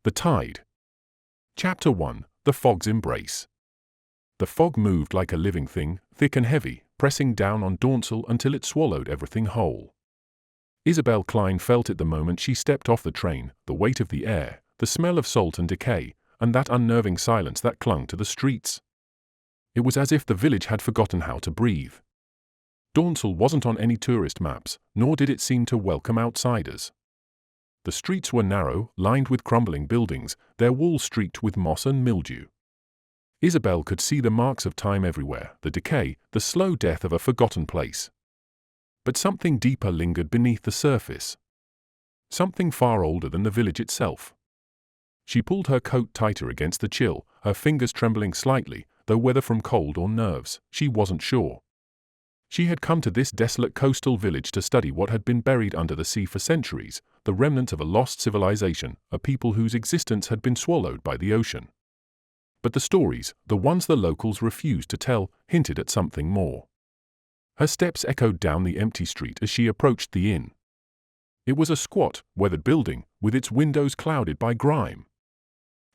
The Tide. Chapter 1. The Fog's Embrace. The fog moved like a living thing, thick and heavy, pressing down on Dornsael until it swallowed everything whole. Isabel Kline felt it the moment she stepped off the train, the weight of the air, the smell of salt and decay, and that unnerving silence that clung to the streets. It was as if the village had forgotten how to breathe. Dornsael wasn't on any tourist maps, nor did it seem to welcome outsiders. The streets were narrow, lined with crumbling buildings, their walls streaked with moss and mildew. Isabel could see the marks of time everywhere, the decay, the slow death of a forgotten place. But something deeper lingered beneath the surface. Something far older than the village itself. She pulled her coat tighter against the chill, her fingers trembling slightly, though whether from cold or nerves, she wasn't sure. She had come to this desolate coastal village to study what had been buried under the sea for centuries, the remnant of a lost civilization, a people whose existence had been swallowed by the ocean. But the stories, the ones the locals refused to tell, hinted at something more. Her steps echoed down the empty street as she approached the inn. It was a squat, weathered building, with its windows clouded by grime.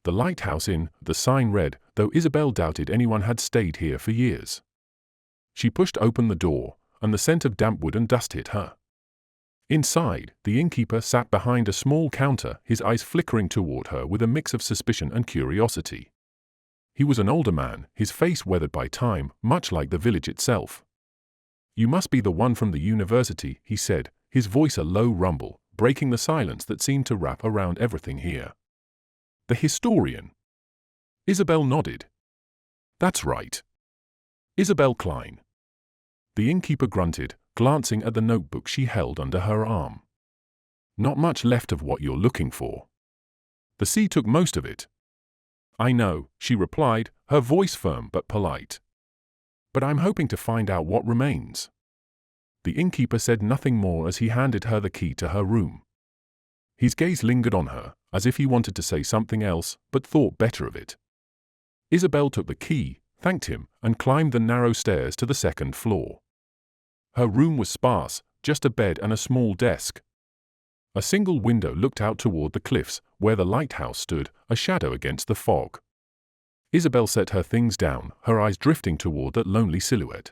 The Lighthouse Inn, the sign read, though Isabel doubted anyone had stayed here for years. She pushed open the door, and the scent of damp wood and dust hit her. Inside, the innkeeper sat behind a small counter, his eyes flickering toward her with a mix of suspicion and curiosity. He was an older man, his face weathered by time, much like the village itself. "You must be the one from the university," he said, his voice a low rumble, breaking the silence that seemed to wrap around everything here. "The historian." Isabel nodded. "That's right. Isabel Kline." The innkeeper grunted, glancing at the notebook she held under her arm. "Not much left of what you're looking for. The sea took most of it." "I know," she replied, her voice firm but polite. "But I'm hoping to find out what remains." The innkeeper said nothing more as he handed her the key to her room. His gaze lingered on her, as if he wanted to say something else, but thought better of it. Isabel took the key, thanked him, and climbed the narrow stairs to the second floor. Her room was sparse, just a bed and a small desk. A single window looked out toward the cliffs, where the lighthouse stood, a shadow against the fog. Isabel set her things down, her eyes drifting toward that lonely silhouette.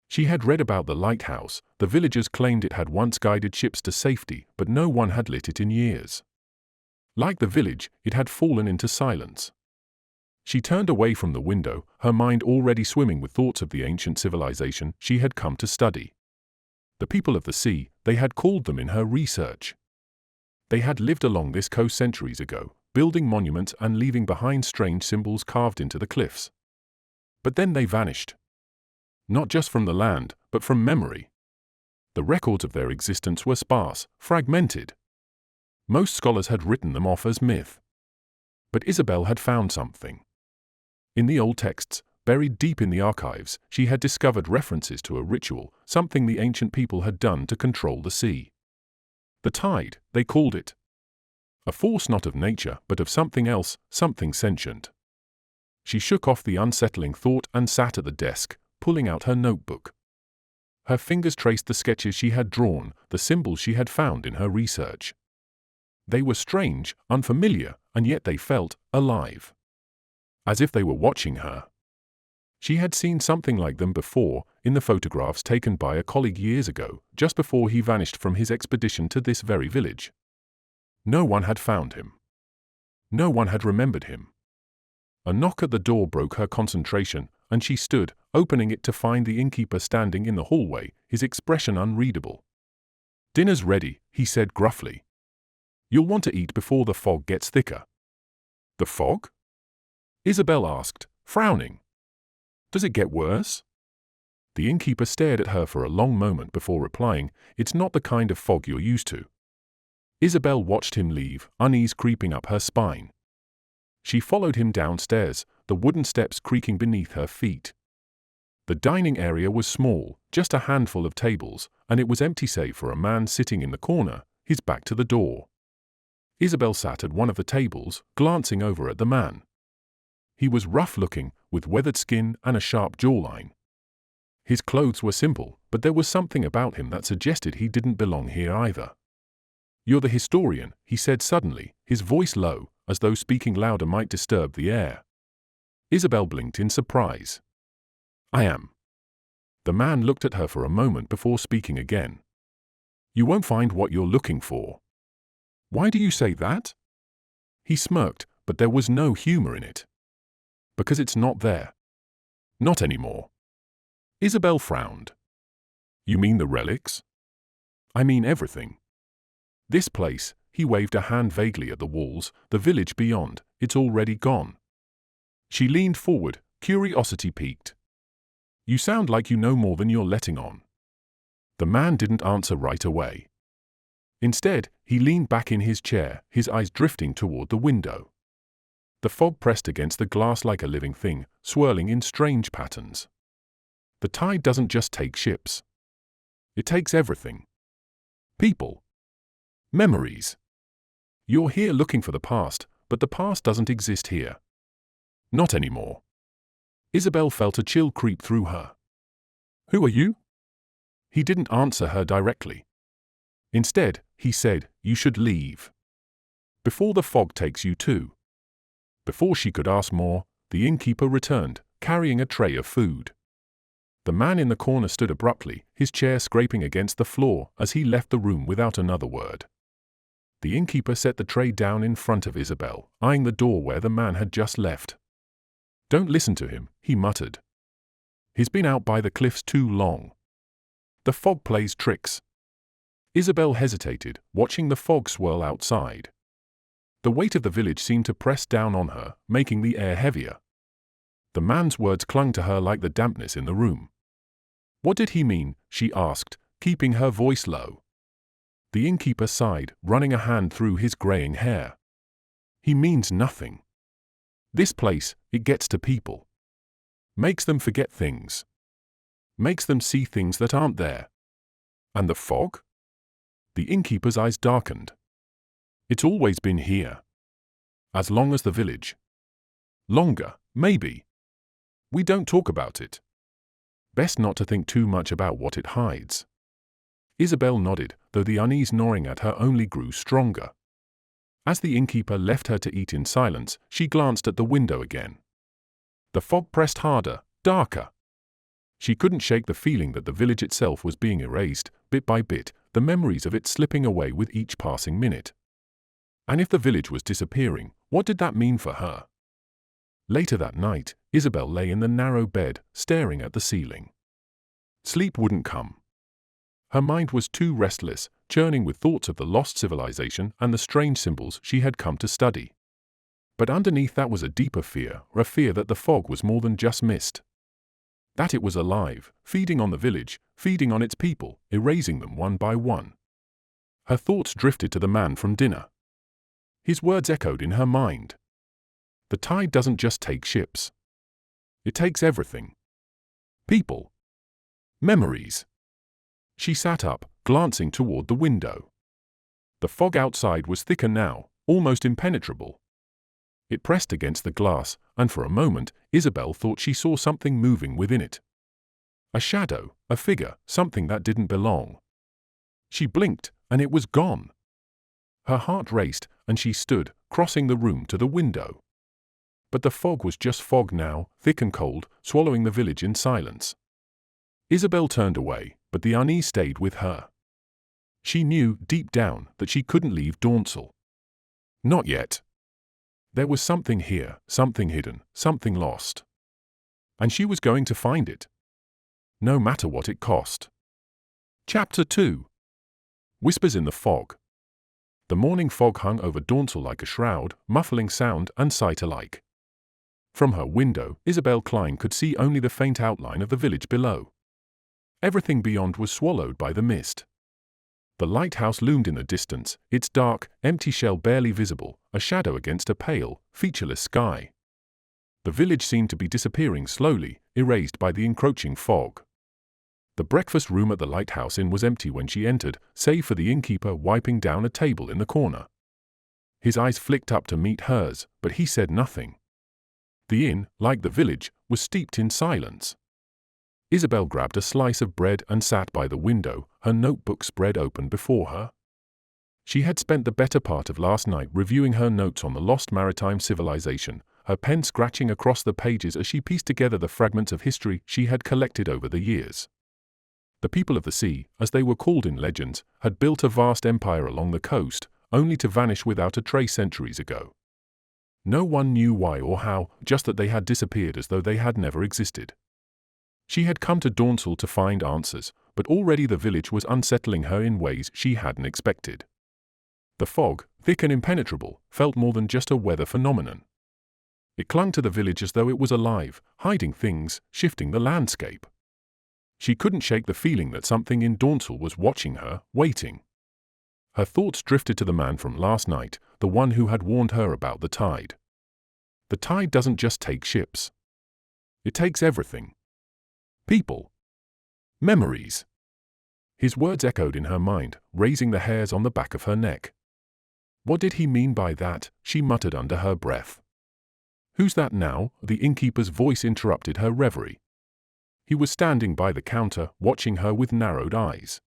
She had read about the lighthouse. The villagers claimed it had once guided ships to safety, but no one had lit it in years. Like the village, it had fallen into silence. She turned away from the window, her mind already swimming with thoughts of the ancient civilization she had come to study. The people of the sea, they had called them in her research. They had lived along this coast centuries ago, building monuments and leaving behind strange symbols carved into the cliffs. But then they vanished. Not just from the land, but from memory. The records of their existence were sparse, fragmented. Most scholars had written them off as myth. But Isabel had found something. In the old texts, buried deep in the archives, she had discovered references to a ritual, something the ancient people had done to control the sea. The tide, they called it. A force not of nature, but of something else, something sentient. She shook off the unsettling thought and sat at the desk, pulling out her notebook. Her fingers traced the sketches she had drawn, the symbols she had found in her research. They were strange, unfamiliar, and yet they felt alive. As if they were watching her. She had seen something like them before, in the photographs taken by a colleague years ago, just before he vanished from his expedition to this very village. No one had found him. No one had remembered him. A knock at the door broke her concentration, and she stood, opening it to find the innkeeper standing in the hallway, his expression unreadable. "Dinner's ready," he said gruffly. "You'll want to eat before the fog gets thicker." "The fog?" Isabel asked, frowning. "Does it get worse?" The innkeeper stared at her for a long moment before replying, "It's not the kind of fog you're used to." Isabel watched him leave, unease creeping up her spine. She followed him downstairs, the wooden steps creaking beneath her feet. The dining area was small, just a handful of tables, and it was empty save for a man sitting in the corner, his back to the door. Isabel sat at one of the tables, glancing over at the man. He was rough-looking, with weathered skin and a sharp jawline. His clothes were simple, but there was something about him that suggested he didn't belong here either. "You're the historian," he said suddenly, his voice low, as though speaking louder might disturb the air. Isabel blinked in surprise. "I am." The man looked at her for a moment before speaking again. "You won't find what you're looking for." "Why do you say that?" He smirked, but there was no humor in it. "Because it's not there. Not anymore." Isabel frowned. "You mean the relics?" "I mean everything. This place," he waved a hand vaguely at the walls, "the village beyond, it's already gone." She leaned forward, curiosity piqued. "You sound like you know more than you're letting on." The man didn't answer right away. Instead, he leaned back in his chair, his eyes drifting toward the window. The fog pressed against the glass like a living thing, swirling in strange patterns. The tide doesn't just take ships. It takes everything. People. Memories. You're here looking for the past, but the past doesn't exist here. Not anymore. Isabel felt a chill creep through her. "Who are you?" He didn't answer her directly. Instead, he said, "You should leave. Before the fog takes you too." Before she could ask more, the innkeeper returned, carrying a tray of food. The man in the corner stood abruptly, his chair scraping against the floor as he left the room without another word. The innkeeper set the tray down in front of Isabel, eyeing the door where the man had just left. "Don't listen to him," he muttered. "He's been out by the cliffs too long. The fog plays tricks." Isabel hesitated, watching the fog swirl outside. The weight of the village seemed to press down on her, making the air heavier. The man's words clung to her like the dampness in the room. "What did he mean?" she asked, keeping her voice low. The innkeeper sighed, running a hand through his graying hair. "He means nothing. This place, it gets to people. Makes them forget things. Makes them see things that aren't there." "And the fog?" The innkeeper's eyes darkened. "It's always been here. As long as the village. Longer, maybe. We don't talk about it. Best not to think too much about what it hides." Isabel nodded, though the unease gnawing at her only grew stronger. As the innkeeper left her to eat in silence, she glanced at the window again. The fog pressed harder, darker. She couldn't shake the feeling that the village itself was being erased, bit by bit, the memories of it slipping away with each passing minute. And if the village was disappearing, what did that mean for her? Later that night, Isabel lay in the narrow bed, staring at the ceiling. Sleep wouldn't come. Her mind was too restless, churning with thoughts of the lost civilization and the strange symbols she had come to study. But underneath that was a deeper fear, a fear that the fog was more than just mist. That it was alive, feeding on the village, feeding on its people, erasing them one by one. Her thoughts drifted to the man from dinner. His words echoed in her mind. The tide doesn't just take ships. It takes everything. People. Memories. She sat up, glancing toward the window. The fog outside was thicker now, almost impenetrable. It pressed against the glass, and for a moment, Isabel thought she saw something moving within it. A shadow, a figure, something that didn't belong. She blinked, and it was gone. Her heart raced, and she stood, crossing the room to the window. But the fog was just fog now, thick and cold, swallowing the village in silence. Isabel turned away, but the unease stayed with her. She knew, deep down, that she couldn't leave Dornsael. Not yet. There was something here, something hidden, something lost. And she was going to find it. No matter what it cost. Chapter 2. Whispers in the Fog. The morning fog hung over Dornsael like a shroud, muffling sound and sight alike. From her window, Isabel Kline could see only the faint outline of the village below. Everything beyond was swallowed by the mist. The lighthouse loomed in the distance, its dark, empty shell barely visible, a shadow against a pale, featureless sky. The village seemed to be disappearing slowly, erased by the encroaching fog. The breakfast room at the Lighthouse Inn was empty when she entered, save for the innkeeper wiping down a table in the corner. His eyes flicked up to meet hers, but he said nothing. The inn, like the village, was steeped in silence. Isabel grabbed a slice of bread and sat by the window, her notebook spread open before her. She had spent the better part of last night reviewing her notes on the lost maritime civilization, her pen scratching across the pages as she pieced together the fragments of history she had collected over the years. The people of the sea, as they were called in legends, had built a vast empire along the coast, only to vanish without a trace centuries ago. No one knew why or how, just that they had disappeared as though they had never existed. She had come to Dornsael to find answers, but already the village was unsettling her in ways she hadn't expected. The fog, thick and impenetrable, felt more than just a weather phenomenon. It clung to the village as though it was alive, hiding things, shifting the landscape. She couldn't shake the feeling that something in Dornsael was watching her, waiting. Her thoughts drifted to the man from last night, the one who had warned her about the tide. The tide doesn't just take ships. It takes everything. People. Memories. His words echoed in her mind, raising the hairs on the back of her neck. What did he mean by that? She muttered under her breath. Who's that now? The innkeeper's voice interrupted her reverie. He was standing by the counter, watching her with narrowed eyes.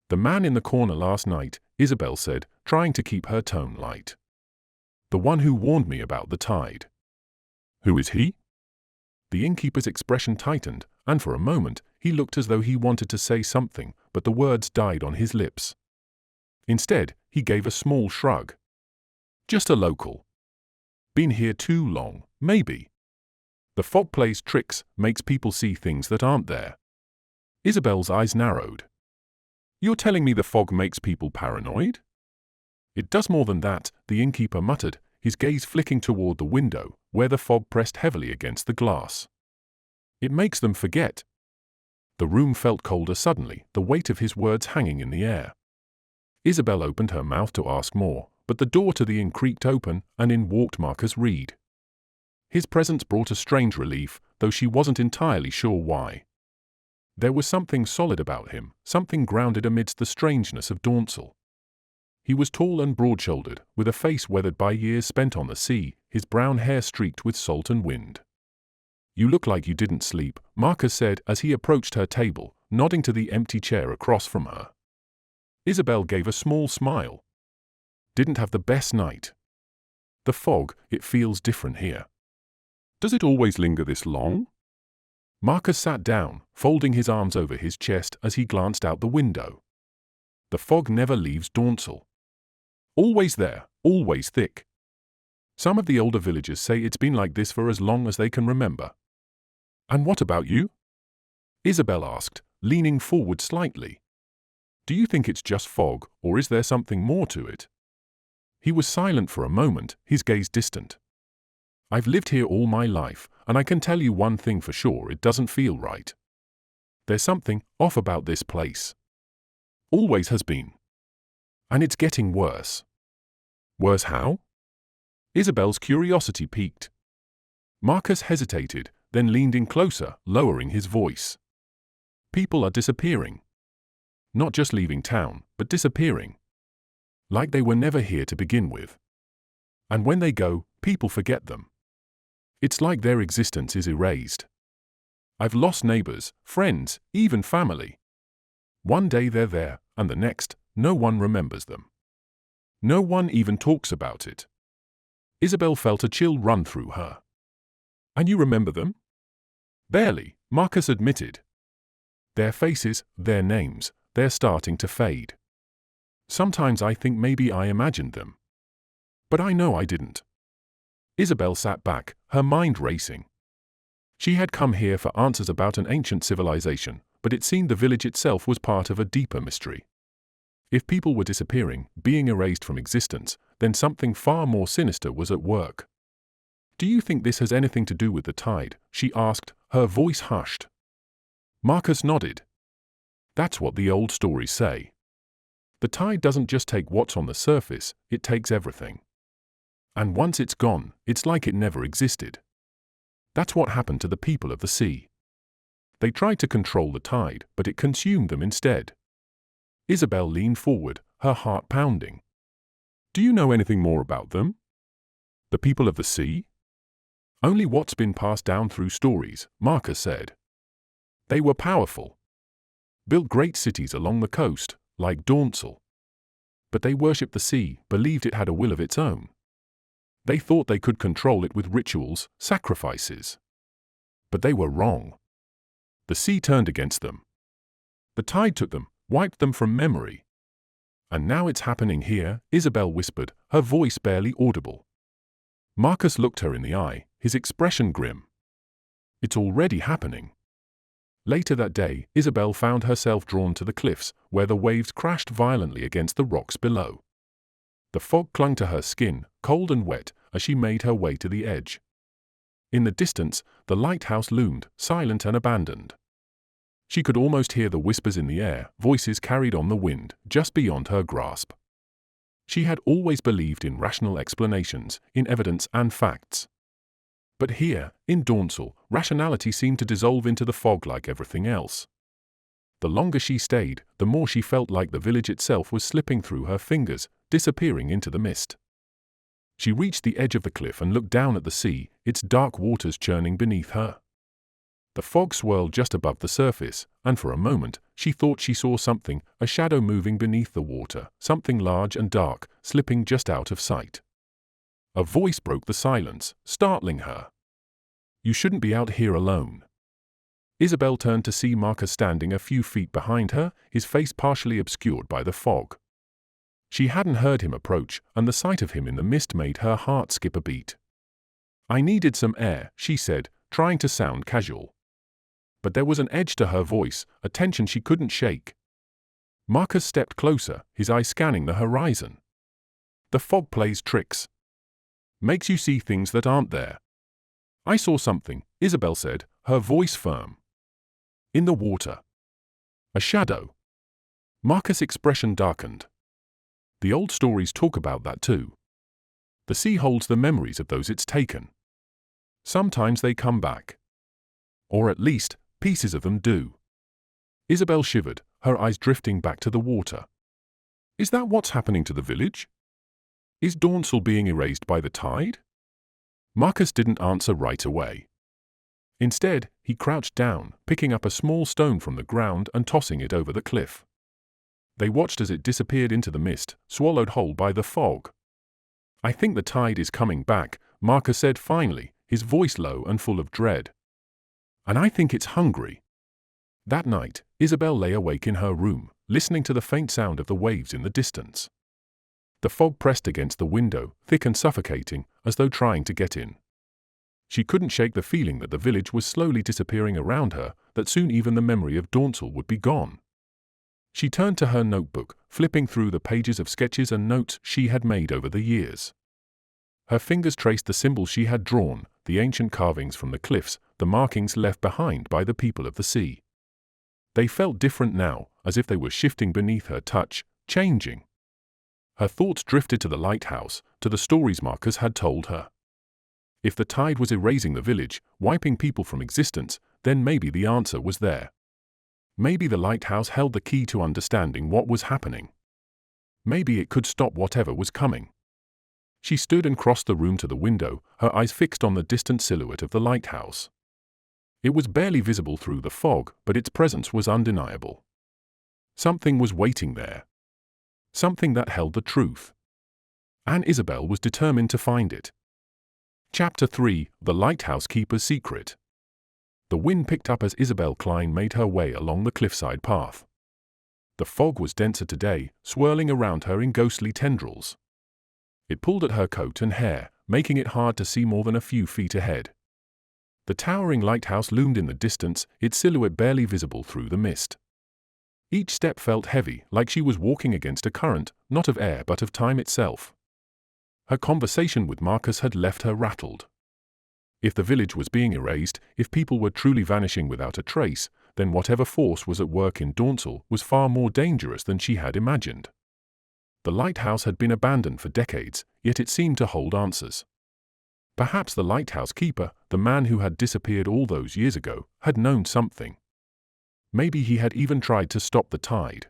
The man in the corner last night, Isabel said, trying to keep her tone light. The one who warned me about the tide. Who is he? The innkeeper's expression tightened, and for a moment, he looked as though he wanted to say something, but the words died on his lips. Instead, he gave a small shrug. Just a local. Been here too long, maybe. The fog plays tricks, makes people see things that aren't there. Isabel's eyes narrowed. You're telling me the fog makes people paranoid? It does more than that, the innkeeper muttered, his gaze flicking toward the window, where the fog pressed heavily against the glass. It makes them forget. The room felt colder suddenly, the weight of his words hanging in the air. Isabel opened her mouth to ask more, but the door to the inn creaked open, and in walked Markus Reid. His presence brought a strange relief, though she wasn't entirely sure why. There was something solid about him, something grounded amidst the strangeness of Dornsael. He was tall and broad-shouldered, with a face weathered by years spent on the sea, his brown hair streaked with salt and wind. You look like you didn't sleep, Markus said as he approached her table, nodding to the empty chair across from her. Isabel gave a small smile. Didn't have the best night. The fog, it feels different here. Does it always linger this long? Markus sat down, folding his arms over his chest as he glanced out the window. The fog never leaves Dornsael. Always there, always thick. Some of the older villagers say it's been like this for as long as they can remember. And what about you? Isabel asked, leaning forward slightly. Do you think it's just fog, or is there something more to it? He was silent for a moment, his gaze distant. I've lived here all my life, and I can tell you one thing for sure, it doesn't feel right. There's something off about this place. Always has been. And it's getting worse. Worse how? Isabel's curiosity piqued. Markus hesitated, then leaned in closer, lowering his voice. People are disappearing. Not just leaving town, but disappearing. Like they were never here to begin with. And when they go, people forget them. It's like their existence is erased. I've lost neighbors, friends, even family. One day they're there, and the next, no one remembers them. No one even talks about it. Isabel felt a chill run through her. And you remember them? Barely, Markus admitted. Their faces, their names, they're starting to fade. Sometimes I think maybe I imagined them. But I know I didn't. Isabel sat back, her mind racing. She had come here for answers about an ancient civilization, but it seemed the village itself was part of a deeper mystery. If people were disappearing, being erased from existence, then something far more sinister was at work. Do you think this has anything to do with the tide? She asked, her voice hushed. Markus nodded. That's what the old stories say. The tide doesn't just take what's on the surface, it takes everything. And once it's gone, it's like it never existed. That's what happened to the people of the sea. They tried to control the tide, but it consumed them instead. Isabel leaned forward, her heart pounding. Do you know anything more about them? The people of the sea? Only what's been passed down through stories, Markus said. They were powerful. Built great cities along the coast, like Dornsael. But they worshipped the sea, believed it had a will of its own. They thought they could control it with rituals, sacrifices. But they were wrong. The sea turned against them. The tide took them, wiped them from memory. And now it's happening here, Isabel whispered, her voice barely audible. Markus looked her in the eye, his expression grim. It's already happening. Later that day, Isabel found herself drawn to the cliffs, where the waves crashed violently against the rocks below. The fog clung to her skin, cold and wet, as she made her way to the edge. In the distance, the lighthouse loomed, silent and abandoned. She could almost hear the whispers in the air, voices carried on the wind, just beyond her grasp. She had always believed in rational explanations, in evidence and facts. But here, in Dornsael, rationality seemed to dissolve into the fog like everything else. The longer she stayed, the more she felt like the village itself was slipping through her fingers, disappearing into the mist. She reached the edge of the cliff and looked down at the sea, its dark waters churning beneath her. The fog swirled just above the surface, and for a moment, she thought she saw something, a shadow moving beneath the water, something large and dark, slipping just out of sight. A voice broke the silence, startling her. "You shouldn't be out here alone." Isabel turned to see Markus standing a few feet behind her, his face partially obscured by the fog. She hadn't heard him approach, and the sight of him in the mist made her heart skip a beat. "I needed some air," she said, trying to sound casual. But there was an edge to her voice, a tension she couldn't shake. Markus stepped closer, his eyes scanning the horizon. "The fog plays tricks. Makes you see things that aren't there." "I saw something," Isabel said, her voice firm. "In the water. A shadow." Markus' expression darkened. "The old stories talk about that too. The sea holds the memories of those it's taken. Sometimes they come back. Or at least, pieces of them do." Isabel shivered, her eyes drifting back to the water. "Is that what's happening to the village? Is Dornsael being erased by the tide?" Markus didn't answer right away. Instead, he crouched down, picking up a small stone from the ground and tossing it over the cliff. They watched as it disappeared into the mist, swallowed whole by the fog. "I think the tide is coming back," Markus said finally, his voice low and full of dread. "And I think it's hungry." That night, Isabel lay awake in her room, listening to the faint sound of the waves in the distance. The fog pressed against the window, thick and suffocating, as though trying to get in. She couldn't shake the feeling that the village was slowly disappearing around her, that soon even the memory of Dornsael would be gone. She turned to her notebook, flipping through the pages of sketches and notes she had made over the years. Her fingers traced the symbols she had drawn, the ancient carvings from the cliffs, the markings left behind by the people of the sea. They felt different now, as if they were shifting beneath her touch, changing. Her thoughts drifted to the lighthouse, to the stories Markus had told her. If the tide was erasing the village, wiping people from existence, then maybe the answer was there. Maybe the lighthouse held the key to understanding what was happening. Maybe it could stop whatever was coming. She stood and crossed the room to the window, her eyes fixed on the distant silhouette of the lighthouse. It was barely visible through the fog, but its presence was undeniable. Something was waiting there. Something that held the truth. And Isabel was determined to find it. Chapter 3: The Lighthouse Keeper's Secret. The wind picked up as Isabel Kline made her way along the cliffside path. The fog was denser today, swirling around her in ghostly tendrils. It pulled at her coat and hair, making it hard to see more than a few feet ahead. The towering lighthouse loomed in the distance, its silhouette barely visible through the mist. Each step felt heavy, like she was walking against a current, not of air but of time itself. Her conversation with Markus had left her rattled. If the village was being erased, if people were truly vanishing without a trace, then whatever force was at work in Dornsael was far more dangerous than she had imagined. The lighthouse had been abandoned for decades, yet it seemed to hold answers. Perhaps the lighthouse keeper, the man who had disappeared all those years ago, had known something. Maybe he had even tried to stop the tide.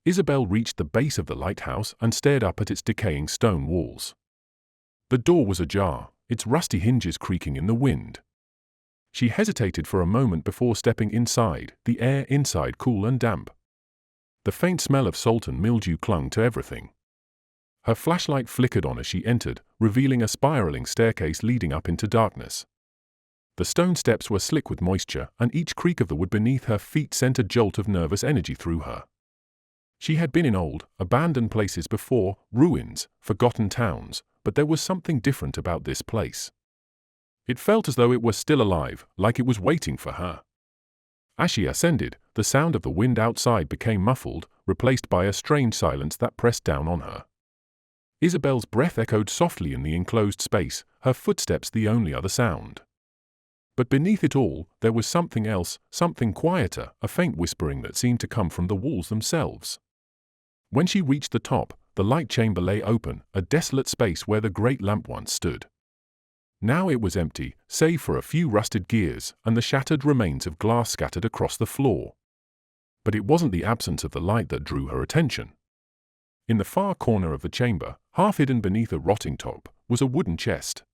Isabel reached the base of the lighthouse and stared up at its decaying stone walls. The door was ajar, its rusty hinges creaking in the wind. She hesitated for a moment before stepping inside, the air inside cool and damp. The faint smell of salt and mildew clung to everything. Her flashlight flickered on as she entered, revealing a spiraling staircase leading up into darkness. The stone steps were slick with moisture, and each creak of the wood beneath her feet sent a jolt of nervous energy through her. She had been in old, abandoned places before, ruins, forgotten towns, but there was something different about this place. It felt as though it was still alive, like it was waiting for her. As she ascended, the sound of the wind outside became muffled, replaced by a strange silence that pressed down on her. Isabel's breath echoed softly in the enclosed space, her footsteps the only other sound. But beneath it all, there was something else, something quieter, a faint whispering that seemed to come from the walls themselves. When she reached the top, the light chamber lay open, a desolate space where the great lamp once stood. Now it was empty, save for a few rusted gears and the shattered remains of glass scattered across the floor. But it wasn't the absence of the light that drew her attention. In the far corner of the chamber, half hidden beneath a rotting top, was a wooden chest.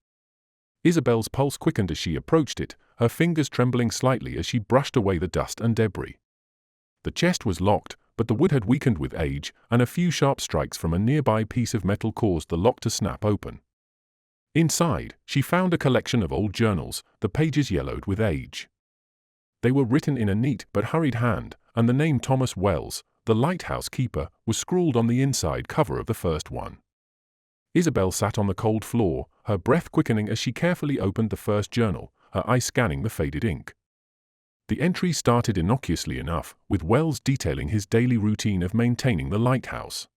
Isabel's pulse quickened as she approached it, her fingers trembling slightly as she brushed away the dust and debris. The chest was locked, but the wood had weakened with age, and a few sharp strikes from a nearby piece of metal caused the lock to snap open. Inside, she found a collection of old journals, the pages yellowed with age. They were written in a neat but hurried hand, and the name Thomas Wells, the lighthouse keeper, was scrawled on the inside cover of the first one. Isabel sat on the cold floor, her breath quickening as she carefully opened the first journal, her eyes scanning the faded ink. The entry started innocuously enough, with Wells detailing his daily routine of maintaining the lighthouse.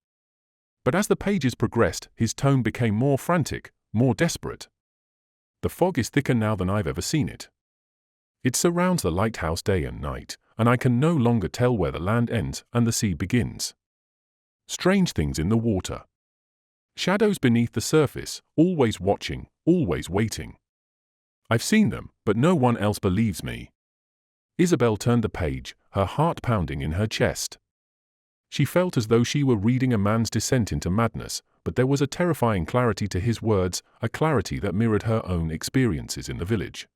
But as the pages progressed, his tone became more frantic, more desperate. "The fog is thicker now than I've ever seen it. It surrounds the lighthouse day and night, and I can no longer tell where the land ends and the sea begins. Strange things in the water. Shadows beneath the surface, always watching, always waiting. I've seen them, but no one else believes me." Isabel turned the page, her heart pounding in her chest. She felt as though she were reading a man's descent into madness, but there was a terrifying clarity to his words, a clarity that mirrored her own experiences in the village.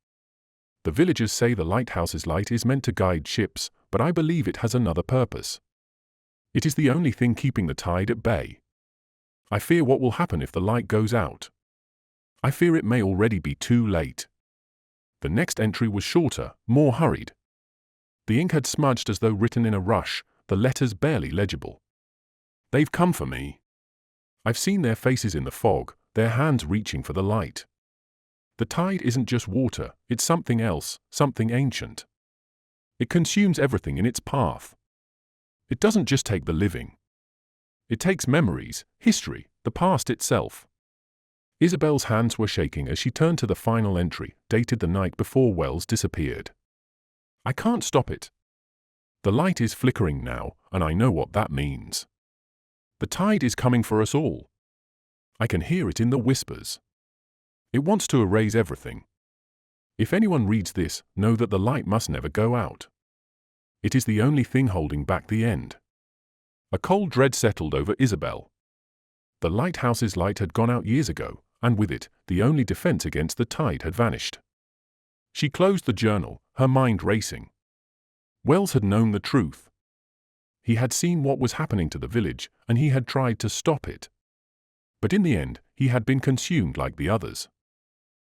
"The villagers say the lighthouse's light is meant to guide ships, but I believe it has another purpose. It is the only thing keeping the tide at bay. I fear what will happen if the light goes out. I fear it may already be too late." The next entry was shorter, more hurried. The ink had smudged as though written in a rush, the letters barely legible. "They've come for me. I've seen their faces in the fog, their hands reaching for the light. The tide isn't just water, it's something else, something ancient. It consumes everything in its path. It doesn't just take the living. It takes memories, history, the past itself." Isabel's hands were shaking as she turned to the final entry, dated the night before Wells disappeared. "I can't stop it. The light is flickering now, and I know what that means. The tide is coming for us all. I can hear it in the whispers. It wants to erase everything. If anyone reads this, know that the light must never go out. It is the only thing holding back the end." A cold dread settled over Isabel. The lighthouse's light had gone out years ago, and with it, the only defense against the tide had vanished. She closed the journal, her mind racing. Wells had known the truth. He had seen what was happening to the village, and he had tried to stop it. But in the end, he had been consumed like the others.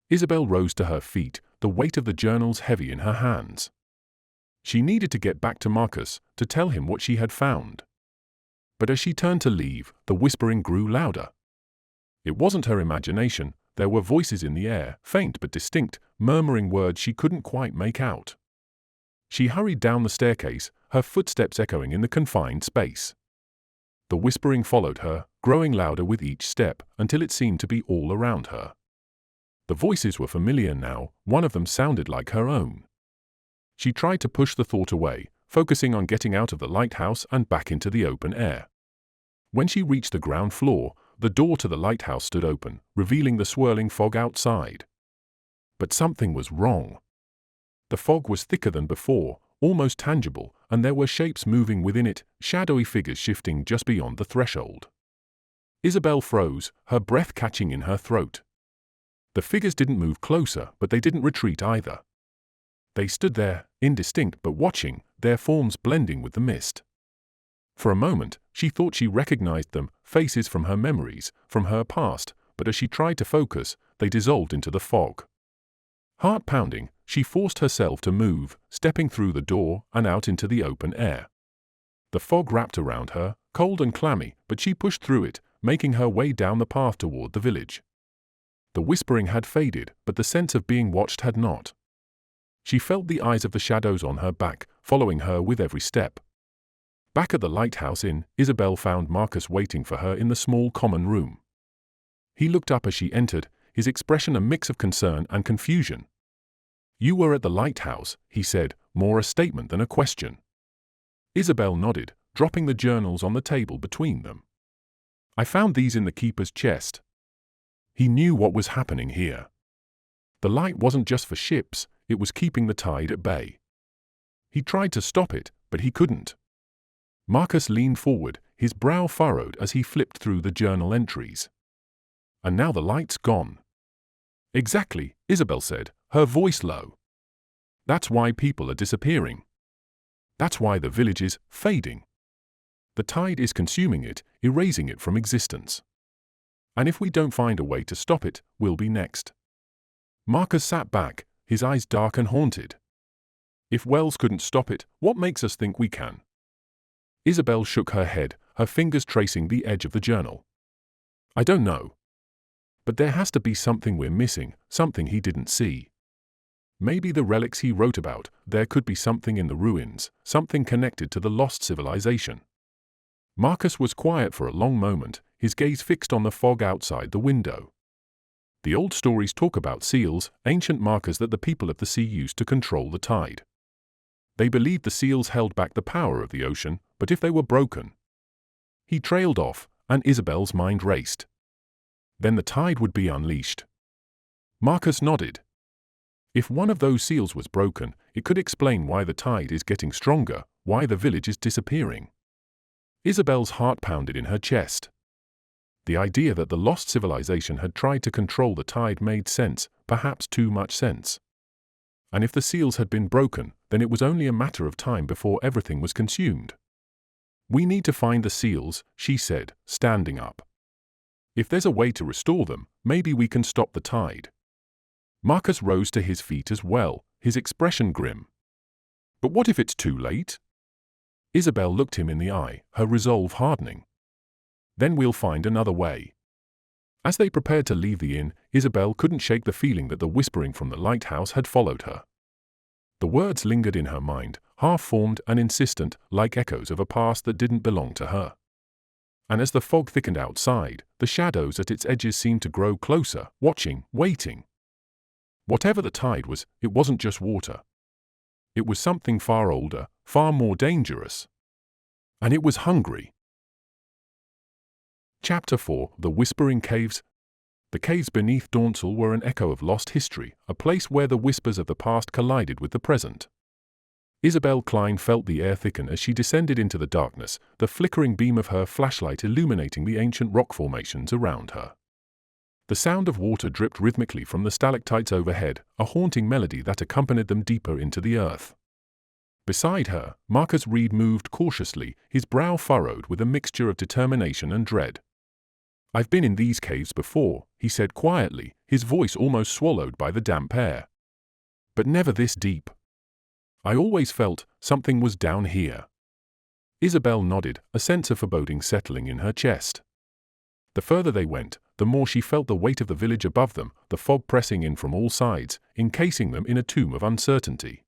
Isabel rose to her feet, the weight of the journals heavy in her hands. She needed to get back to Markus, to tell him what she had found. But as she turned to leave, the whispering grew louder. It wasn't her imagination, there were voices in the air, faint but distinct, murmuring words she couldn't quite make out. She hurried down the staircase, her footsteps echoing in the confined space. The whispering followed her, growing louder with each step, until it seemed to be all around her. The voices were familiar now, one of them sounded like her own. She tried to push the thought away, focusing on getting out of the lighthouse and back into the open air. When she reached the ground floor, the door to the lighthouse stood open, revealing the swirling fog outside. But something was wrong. The fog was thicker than before, almost tangible, and there were shapes moving within it, shadowy figures shifting just beyond the threshold. Isabel froze, her breath catching in her throat. The figures didn't move closer, but they didn't retreat either. They stood there, indistinct but watching, their forms blending with the mist. For a moment, she thought she recognized them, faces from her memories, from her past, but as she tried to focus, they dissolved into the fog. Heart pounding, she forced herself to move, stepping through the door and out into the open air. The fog wrapped around her, cold and clammy, but she pushed through it, making her way down the path toward the village. The whispering had faded, but the sense of being watched had not. She felt the eyes of the shadows on her back, following her with every step. Back at the lighthouse inn, Isabel found Markus waiting for her in the small common room. He looked up as she entered, his expression a mix of concern and confusion. "You were at the lighthouse," he said, more a statement than a question. Isabel nodded, dropping the journals on the table between them. "I found these in the keeper's chest." He knew what was happening here. The light wasn't just for ships, it was keeping the tide at bay. He tried to stop it, but he couldn't. Markus leaned forward, his brow furrowed as he flipped through the journal entries. "And now the light's gone." "Exactly," Isabel said, her voice low. "That's why people are disappearing. That's why the village is fading. The tide is consuming it, erasing it from existence. And if we don't find a way to stop it, we'll be next." Markus sat back, his eyes dark and haunted. "If Wells couldn't stop it, what makes us think we can?" Isabel shook her head, her fingers tracing the edge of the journal. "I don't know. But there has to be something we're missing, something he didn't see. Maybe the relics he wrote about, there could be something in the ruins, something connected to the lost civilization." Markus was quiet for a long moment, his gaze fixed on the fog outside the window. The old stories talk about seals, ancient markers that the people of the sea used to control the tide. They believed the seals held back the power of the ocean, but if they were broken... He trailed off, and Isabel's mind raced. Then the tide would be unleashed. Markus nodded. If one of those seals was broken, it could explain why the tide is getting stronger, why the village is disappearing. Isabel's heart pounded in her chest. The idea that the lost civilization had tried to control the tide made sense, perhaps too much sense. And if the seals had been broken, then it was only a matter of time before everything was consumed. "We need to find the seals," she said, standing up. "If there's a way to restore them, maybe we can stop the tide." Markus rose to his feet as well, his expression grim. "But what if it's too late?" Isabel looked him in the eye, her resolve hardening. "Then we'll find another way." As they prepared to leave the inn, Isabel couldn't shake the feeling that the whispering from the lighthouse had followed her. The words lingered in her mind, half-formed and insistent, like echoes of a past that didn't belong to her. And as the fog thickened outside, the shadows at its edges seemed to grow closer, watching, waiting. Whatever the tide was, it wasn't just water. It was something far older, far more dangerous. And it was hungry. Chapter 4: The Whispering Caves. The caves beneath Dornsael were an echo of lost history, a place where the whispers of the past collided with the present. Isabel Kline felt the air thicken as she descended into the darkness, the flickering beam of her flashlight illuminating the ancient rock formations around her. The sound of water dripped rhythmically from the stalactites overhead, a haunting melody that accompanied them deeper into the earth. Beside her, Markus Reid moved cautiously, his brow furrowed with a mixture of determination and dread. "I've been in these caves before," he said quietly, his voice almost swallowed by the damp air. "But never this deep. I always felt something was down here." Isabel nodded, a sense of foreboding settling in her chest. The further they went, the more she felt the weight of the village above them, the fog pressing in from all sides, encasing them in a tomb of uncertainty.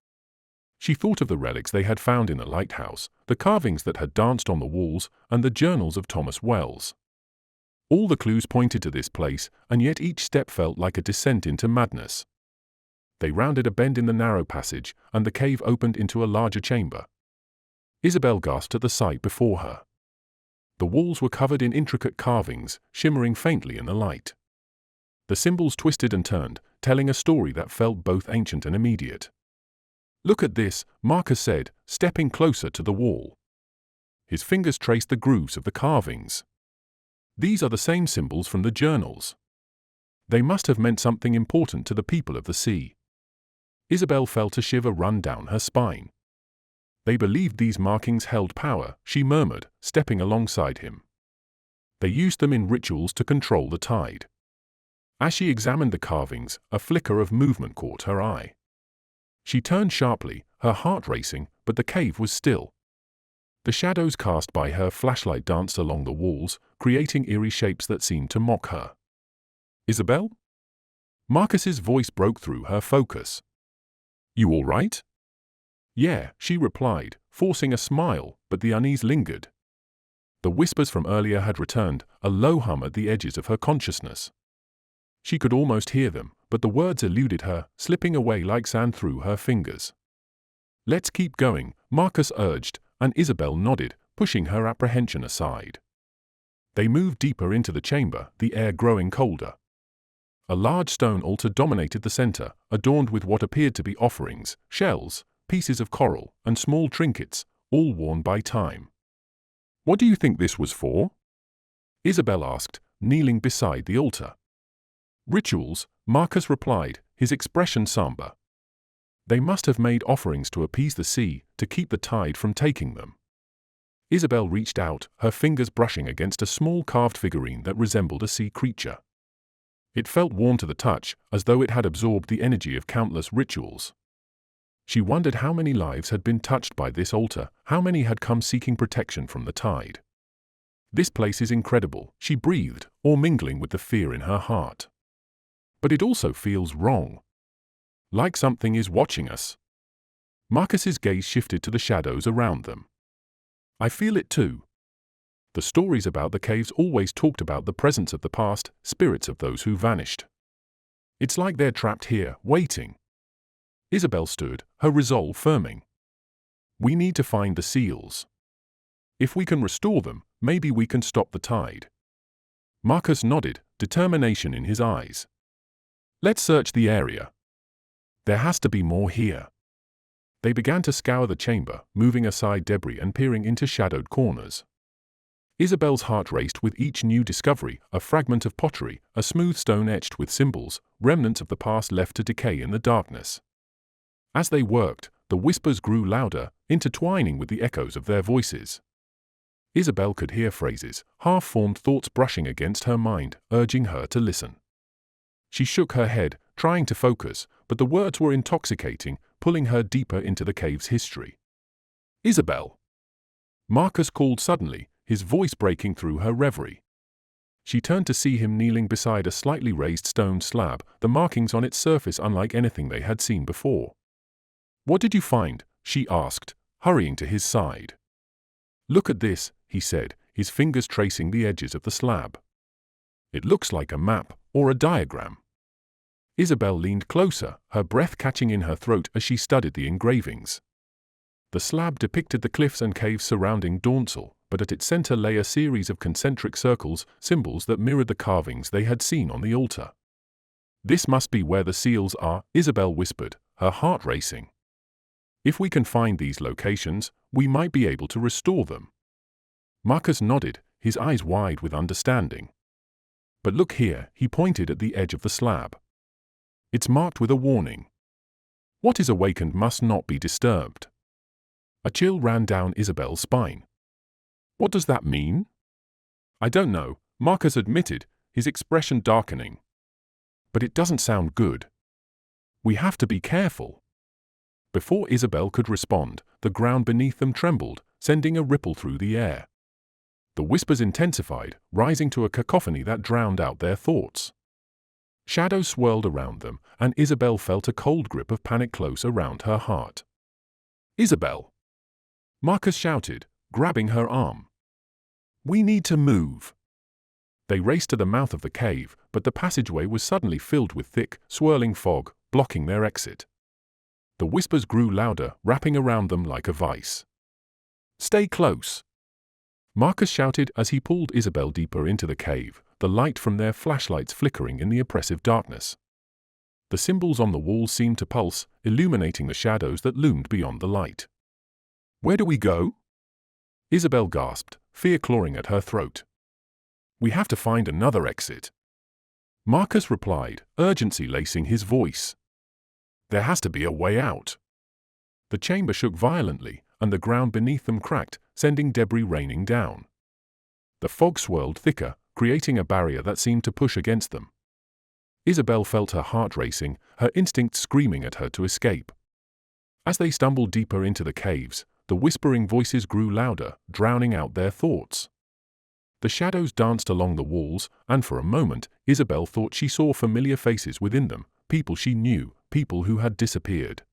She thought of the relics they had found in the lighthouse, the carvings that had danced on the walls, and the journals of Thomas Wells. All the clues pointed to this place, and yet each step felt like a descent into madness. They rounded a bend in the narrow passage, and the cave opened into a larger chamber. Isabel gasped at the sight before her. The walls were covered in intricate carvings, shimmering faintly in the light. The symbols twisted and turned, telling a story that felt both ancient and immediate. "Look at this," Markus said, stepping closer to the wall. His fingers traced the grooves of the carvings. "These are the same symbols from the journals. They must have meant something important to the people of the sea." Isabel felt a shiver run down her spine. They believed these markings held power, she murmured, stepping alongside him. They used them in rituals to control the tide. As she examined the carvings, a flicker of movement caught her eye. She turned sharply, her heart racing, but the cave was still. The shadows cast by her flashlight danced along the walls, creating eerie shapes that seemed to mock her. "Isabel?" Markus's voice broke through her focus. "You all right?" "Yeah," she replied, forcing a smile, but the unease lingered. The whispers from earlier had returned, a low hum at the edges of her consciousness. She could almost hear them, but the words eluded her, slipping away like sand through her fingers. "Let's keep going," Markus urged, and Isabel nodded, pushing her apprehension aside. They moved deeper into the chamber, the air growing colder. A large stone altar dominated the center, adorned with what appeared to be offerings, shells, pieces of coral, and small trinkets, all worn by time. "What do you think this was for?" Isabel asked, kneeling beside the altar. "Rituals," Markus replied, his expression somber. "They must have made offerings to appease the sea, to keep the tide from taking them." Isabel reached out, her fingers brushing against a small carved figurine that resembled a sea creature. It felt warm to the touch, as though it had absorbed the energy of countless rituals. She wondered how many lives had been touched by this altar, how many had come seeking protection from the tide. "This place is incredible," she breathed, all mingling with the fear in her heart. "But it also feels wrong. Like something is watching us." Markus's gaze shifted to the shadows around them. "I feel it too. The stories about the caves always talked about the presence of the past, spirits of those who vanished. It's like they're trapped here, waiting." Isabel stood, her resolve firming. "We need to find the seals. If we can restore them, maybe we can stop the tide." Markus nodded, determination in his eyes. "Let's search the area. There has to be more here." They began to scour the chamber, moving aside debris and peering into shadowed corners. Isabel's heart raced with each new discovery, a fragment of pottery, a smooth stone etched with symbols, remnants of the past left to decay in the darkness. As they worked, the whispers grew louder, intertwining with the echoes of their voices. Isabel could hear phrases, half-formed thoughts brushing against her mind, urging her to listen. She shook her head, trying to focus, but the words were intoxicating, pulling her deeper into the cave's history. "Isabel!" Markus called suddenly, his voice breaking through her reverie. She turned to see him kneeling beside a slightly raised stone slab, the markings on its surface unlike anything they had seen before. "What did you find?" she asked, hurrying to his side. "Look at this," he said, his fingers tracing the edges of the slab. "It looks like a map, or a diagram." Isabel leaned closer, her breath catching in her throat as she studied the engravings. The slab depicted the cliffs and caves surrounding Dornsael, but at its center lay a series of concentric circles, symbols that mirrored the carvings they had seen on the altar. "This must be where the seals are," Isabel whispered, her heart racing. "If we can find these locations, we might be able to restore them." Markus nodded, his eyes wide with understanding. "But look here," he pointed at the edge of the slab. "It's marked with a warning. What is awakened must not be disturbed." A chill ran down Isabel's spine. "What does that mean?" "I don't know," Markus admitted, his expression darkening. "But it doesn't sound good. We have to be careful." Before Isabel could respond, the ground beneath them trembled, sending a ripple through the air. The whispers intensified, rising to a cacophony that drowned out their thoughts. Shadows swirled around them, and Isabel felt a cold grip of panic close around her heart. "Isabel!" Markus shouted, grabbing her arm. "We need to move." They raced to the mouth of the cave, but the passageway was suddenly filled with thick, swirling fog, blocking their exit. The whispers grew louder, wrapping around them like a vice. "Stay close!" Markus shouted as he pulled Isabel deeper into the cave, the light from their flashlights flickering in the oppressive darkness. The symbols on the walls seemed to pulse, illuminating the shadows that loomed beyond the light. "Where do we go?" Isabel gasped, fear clawing at her throat. "We have to find another exit." Markus replied, urgency lacing his voice. "There has to be a way out." The chamber shook violently, and the ground beneath them cracked, sending debris raining down. The fog swirled thicker, creating a barrier that seemed to push against them. Isabel felt her heart racing, her instincts screaming at her to escape. As they stumbled deeper into the caves, the whispering voices grew louder, drowning out their thoughts. The shadows danced along the walls, and for a moment, Isabel thought she saw familiar faces within them, people she knew, people who had disappeared.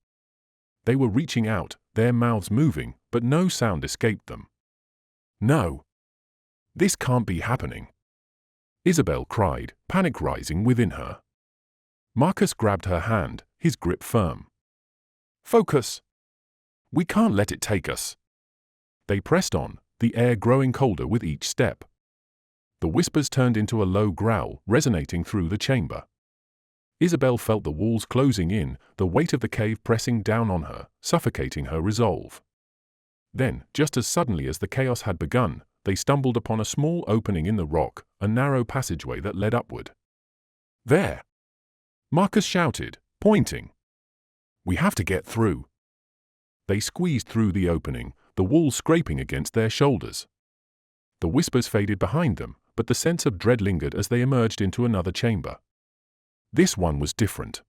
They were reaching out, their mouths moving, but no sound escaped them. No! This can't be happening! Isabel cried, panic rising within her. Markus grabbed her hand, his grip firm. Focus! We can't let it take us! They pressed on, the air growing colder with each step. The whispers turned into a low growl, resonating through the chamber. Isabel felt the walls closing in, the weight of the cave pressing down on her, suffocating her resolve. Then, just as suddenly as the chaos had begun, they stumbled upon a small opening in the rock, a narrow passageway that led upward. There! Markus shouted, pointing. We have to get through. They squeezed through the opening, the wall scraping against their shoulders. The whispers faded behind them, but the sense of dread lingered as they emerged into another chamber. This one was different.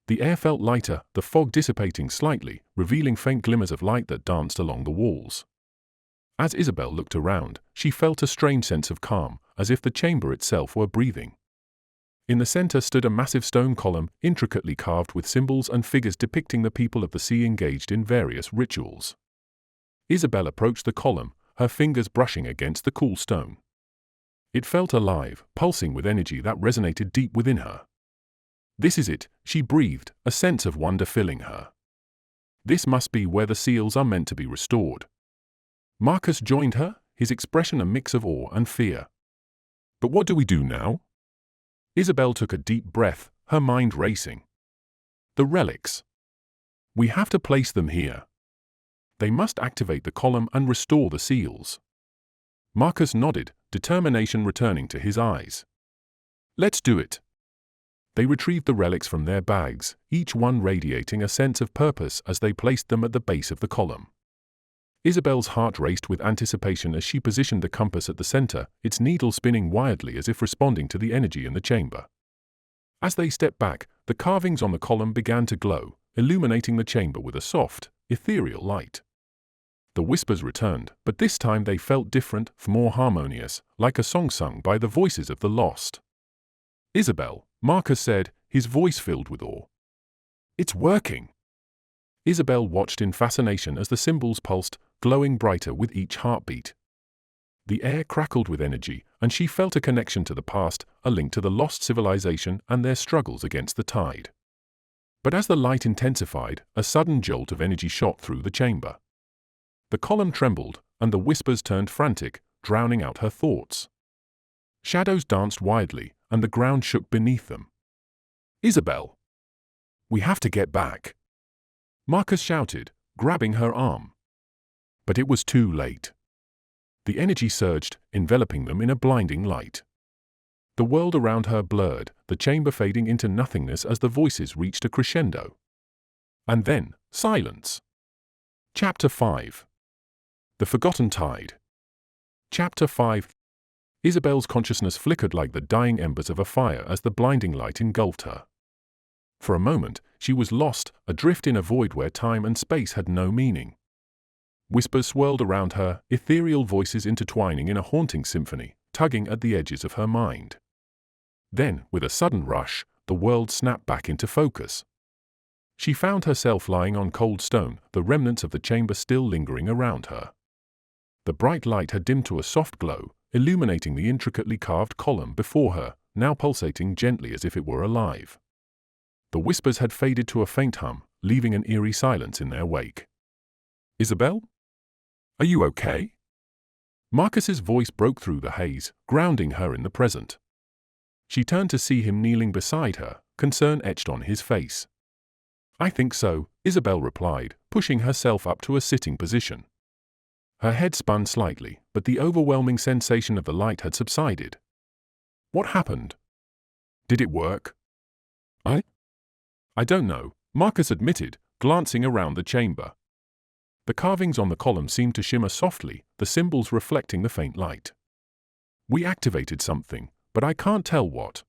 The air felt lighter, the fog dissipating slightly, revealing faint glimmers of light that danced along the walls. As Isabel looked around, she felt a strange sense of calm, as if the chamber itself were breathing. In the center stood a massive stone column, intricately carved with symbols and figures depicting the people of the sea engaged in various rituals. Isabel approached the column, her fingers brushing against the cool stone. It felt alive, pulsing with energy that resonated deep within her. This is it, she breathed, a sense of wonder filling her. This must be where the seals are meant to be restored. Markus joined her, his expression a mix of awe and fear. But what do we do now? Isabel took a deep breath, her mind racing. The relics. We have to place them here. They must activate the column and restore the seals. Markus nodded, determination returning to his eyes. Let's do it. They retrieved the relics from their bags, each one radiating a sense of purpose as they placed them at the base of the column. Isabel's heart raced with anticipation as she positioned the compass at the center, its needle spinning wildly as if responding to the energy in the chamber. As they stepped back, the carvings on the column began to glow, illuminating the chamber with a soft, ethereal light. The whispers returned, but this time they felt different, more harmonious, like a song sung by the voices of the lost. Isabel, Markus said, his voice filled with awe. It's working! Isabel watched in fascination as the symbols pulsed, glowing brighter with each heartbeat. The air crackled with energy, and she felt a connection to the past, a link to the lost civilization and their struggles against the tide. But as the light intensified, a sudden jolt of energy shot through the chamber. The column trembled, and the whispers turned frantic, drowning out her thoughts. Shadows danced wildly, and the ground shook beneath them. Isabel! We have to get back! Markus shouted, grabbing her arm. But it was too late. The energy surged, enveloping them in a blinding light. The world around her blurred, the chamber fading into nothingness as the voices reached a crescendo. And then, silence. Chapter 5. The Forgotten Tide. Chapter 5. Isabel's consciousness flickered like the dying embers of a fire as the blinding light engulfed her. For a moment, she was lost, adrift in a void where time and space had no meaning. Whispers swirled around her, ethereal voices intertwining in a haunting symphony, tugging at the edges of her mind. Then, with a sudden rush, the world snapped back into focus. She found herself lying on cold stone, the remnants of the chamber still lingering around her. The bright light had dimmed to a soft glow, illuminating the intricately carved column before her, now pulsating gently as if it were alive. The whispers had faded to a faint hum, leaving an eerie silence in their wake. Isabel? Are you okay? Markus's voice broke through the haze, grounding her in the present. She turned to see him kneeling beside her, concern etched on his face. I think so, Isabel replied, pushing herself up to a sitting position. Her head spun slightly, but the overwhelming sensation of the light had subsided. What happened? Did it work? I don't know, Markus admitted, glancing around the chamber. The carvings on the column seemed to shimmer softly, the symbols reflecting the faint light. We activated something, but I can't tell what.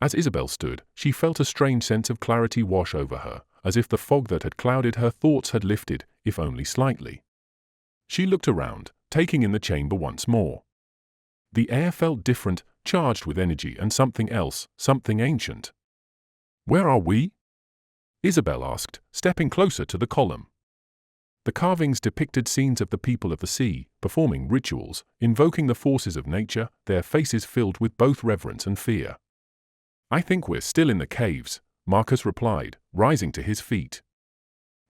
As Isabel stood, she felt a strange sense of clarity wash over her, as if the fog that had clouded her thoughts had lifted, if only slightly. She looked around, taking in the chamber once more. The air felt different, charged with energy and something else, something ancient. "Where are we?" Isabel asked, stepping closer to the column. The carvings depicted scenes of the people of the sea, performing rituals, invoking the forces of nature, their faces filled with both reverence and fear. "I think we're still in the caves," Markus replied, rising to his feet.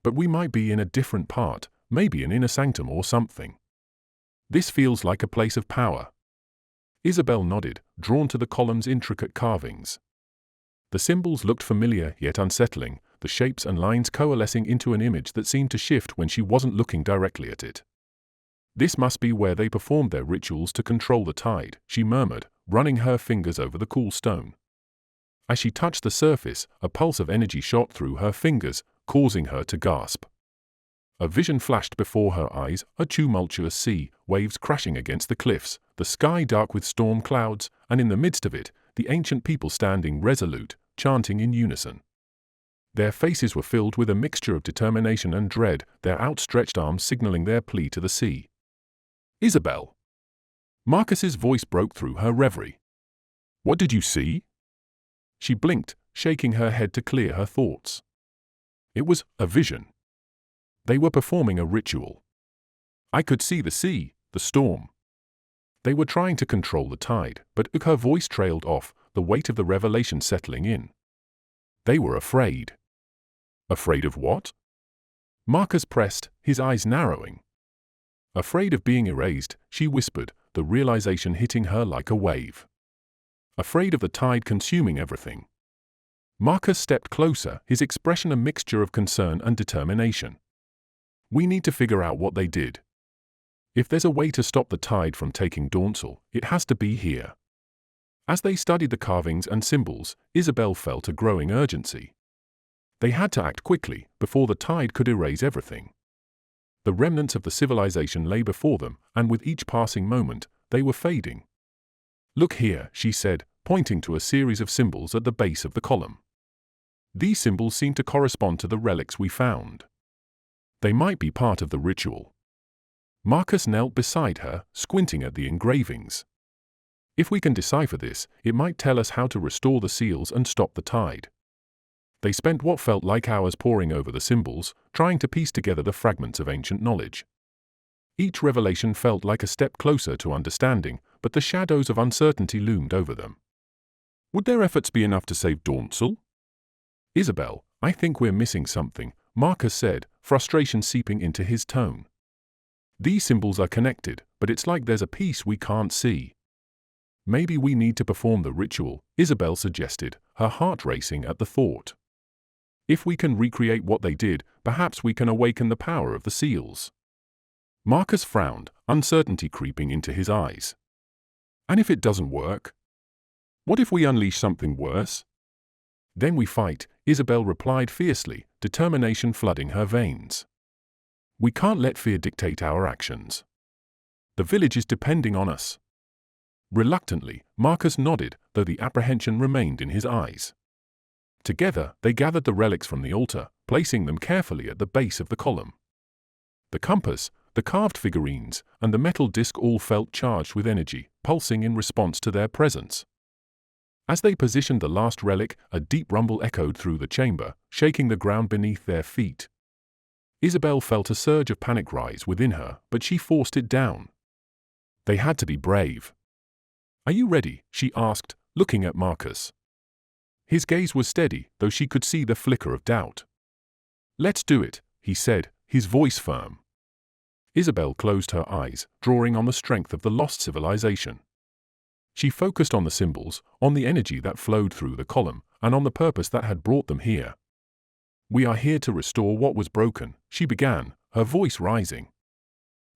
"But we might be in a different part, maybe an inner sanctum or something. This feels like a place of power." Isabel nodded, drawn to the column's intricate carvings. The symbols looked familiar yet unsettling, the shapes and lines coalescing into an image that seemed to shift when she wasn't looking directly at it. "This must be where they performed their rituals to control the tide," she murmured, running her fingers over the cool stone. As she touched the surface, a pulse of energy shot through her fingers, causing her to gasp. A vision flashed before her eyes, a tumultuous sea, waves crashing against the cliffs, the sky dark with storm clouds, and in the midst of it, the ancient people standing resolute, chanting in unison. Their faces were filled with a mixture of determination and dread, their outstretched arms signaling their plea to the sea. "Isabel!" Markus's voice broke through her reverie. "What did you see?" She blinked, shaking her head to clear her thoughts. It was a vision. They were performing a ritual. I could see the sea, the storm. They were trying to control the tide, but her voice trailed off, the weight of the revelation settling in. They were afraid. Afraid of what? Markus pressed, his eyes narrowing. Afraid of being erased, she whispered, the realization hitting her like a wave. Afraid of the tide consuming everything. Markus stepped closer, his expression a mixture of concern and determination. "We need to figure out what they did. If there's a way to stop the tide from taking Dornsael, it has to be here." As they studied the carvings and symbols, Isabel felt a growing urgency. They had to act quickly, before the tide could erase everything. The remnants of the civilization lay before them, and with each passing moment, they were fading. "Look here," she said, pointing to a series of symbols at the base of the column. "These symbols seem to correspond to the relics we found. They might be part of the ritual." Markus knelt beside her, squinting at the engravings. "If we can decipher this, it might tell us how to restore the seals and stop the tide." They spent what felt like hours poring over the symbols, trying to piece together the fragments of ancient knowledge. Each revelation felt like a step closer to understanding, but the shadows of uncertainty loomed over them. Would their efforts be enough to save Dornsael? "Isabel, I think we're missing something," Markus said, frustration seeping into his tone. "These symbols are connected, but it's like there's a piece we can't see." "Maybe we need to perform the ritual," Isabel suggested, her heart racing at the thought. "If we can recreate what they did, perhaps we can awaken the power of the seals." Markus frowned, uncertainty creeping into his eyes. "And if it doesn't work? What if we unleash something worse?" "Then we fight," Isabel replied fiercely, determination flooding her veins. "We can't let fear dictate our actions. The village is depending on us." Reluctantly, Markus nodded, though the apprehension remained in his eyes. Together, they gathered the relics from the altar, placing them carefully at the base of the column. The compass, the carved figurines, and the metal disc all felt charged with energy, pulsing in response to their presence. As they positioned the last relic, a deep rumble echoed through the chamber, shaking the ground beneath their feet. Isabel felt a surge of panic rise within her, but she forced it down. They had to be brave. "Are you ready?" she asked, looking at Markus. His gaze was steady, though she could see the flicker of doubt. "Let's do it," he said, his voice firm. Isabel closed her eyes, drawing on the strength of the lost civilization. She focused on the symbols, on the energy that flowed through the column, and on the purpose that had brought them here. "We are here to restore what was broken," she began, her voice rising.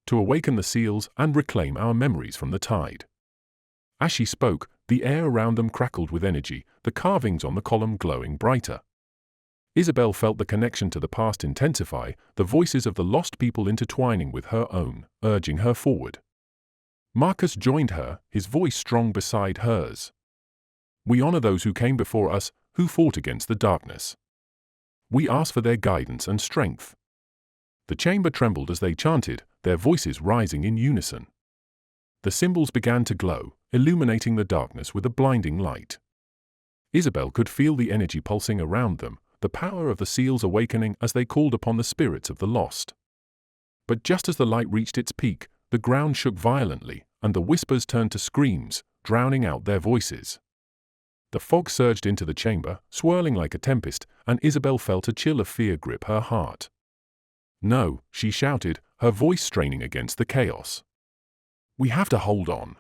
"To awaken the seals and reclaim our memories from the tide." As she spoke, the air around them crackled with energy, the carvings on the column glowing brighter. Isabel felt the connection to the past intensify, the voices of the lost people intertwining with her own, urging her forward. Markus joined her, his voice strong beside hers. "We honor those who came before us, who fought against the darkness. We ask for their guidance and strength." The chamber trembled as they chanted, their voices rising in unison. The symbols began to glow, illuminating the darkness with a blinding light. Isabel could feel the energy pulsing around them, the power of the seals awakening as they called upon the spirits of the lost. But just as the light reached its peak, the ground shook violently, and the whispers turned to screams, drowning out their voices. The fog surged into the chamber, swirling like a tempest, and Isabel felt a chill of fear grip her heart. "No," she shouted, her voice straining against the chaos. "We have to hold on."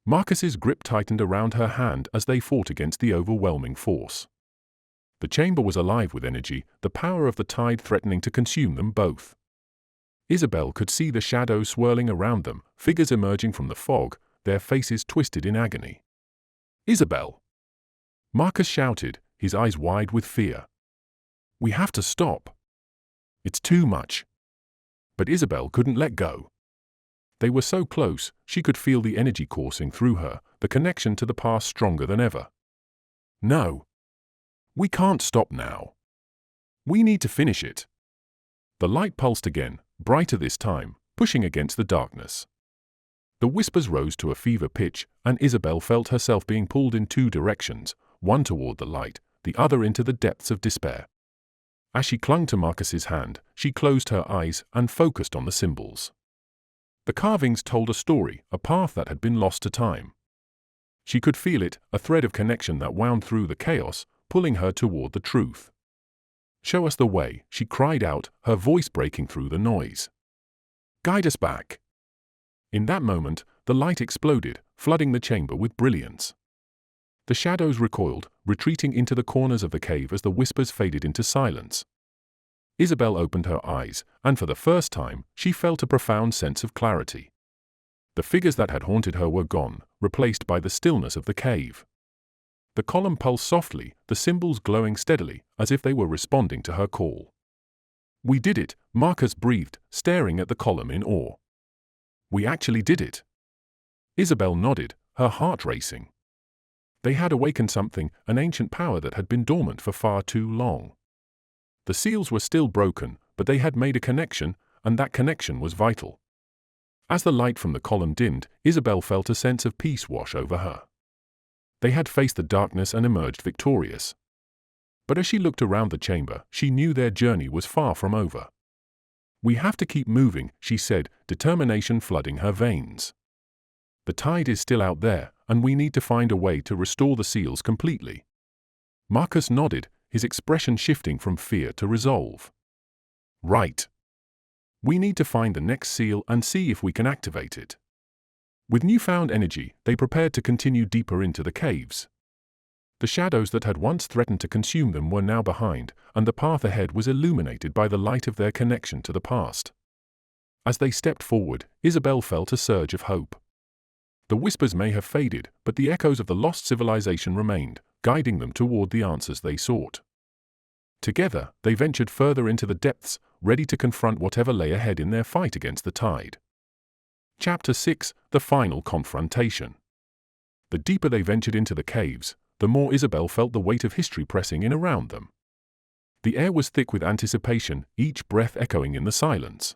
Markus's grip tightened around her hand as they fought against the overwhelming force. The chamber was alive with energy, the power of the tide threatening to consume them both. Isabel could see the shadows swirling around them, figures emerging from the fog, their faces twisted in agony. "Isabel!" Markus shouted, his eyes wide with fear. "We have to stop. It's too much." But Isabel couldn't let go. They were so close, she could feel the energy coursing through her, the connection to the past stronger than ever. "No. We can't stop now. We need to finish it." The light pulsed again, brighter this time, pushing against the darkness. The whispers rose to a fever pitch, and Isabel felt herself being pulled in two directions, one toward the light, the other into the depths of despair. As she clung to Markus's hand, she closed her eyes and focused on the symbols. The carvings told a story, a path that had been lost to time. She could feel it, a thread of connection that wound through the chaos, pulling her toward the truth. "Show us the way," she cried out, her voice breaking through the noise. "Guide us back." In that moment, the light exploded, flooding the chamber with brilliance. The shadows recoiled, retreating into the corners of the cave as the whispers faded into silence. Isabel opened her eyes, and for the first time, she felt a profound sense of clarity. The figures that had haunted her were gone, replaced by the stillness of the cave. The column pulsed softly, the symbols glowing steadily, as if they were responding to her call. "We did it," Markus breathed, staring at the column in awe. "We actually did it." Isabel nodded, her heart racing. They had awakened something, an ancient power that had been dormant for far too long. The seals were still broken, but they had made a connection, and that connection was vital. As the light from the column dimmed, Isabel felt a sense of peace wash over her. They had faced the darkness and emerged victorious. But as she looked around the chamber, she knew their journey was far from over. "We have to keep moving," she said, determination flooding her veins. "The tide is still out there, and we need to find a way to restore the seals completely." Markus nodded, his expression shifting from fear to resolve. "Right. We need to find the next seal and see if we can activate it." With newfound energy, they prepared to continue deeper into the caves. The shadows that had once threatened to consume them were now behind, and the path ahead was illuminated by the light of their connection to the past. As they stepped forward, Isabel felt a surge of hope. The whispers may have faded, but the echoes of the lost civilization remained, guiding them toward the answers they sought. Together, they ventured further into the depths, ready to confront whatever lay ahead in their fight against the tide. Chapter 6: The Final Confrontation. The deeper they ventured into the caves, the more Isabel felt the weight of history pressing in around them. The air was thick with anticipation, each breath echoing in the silence.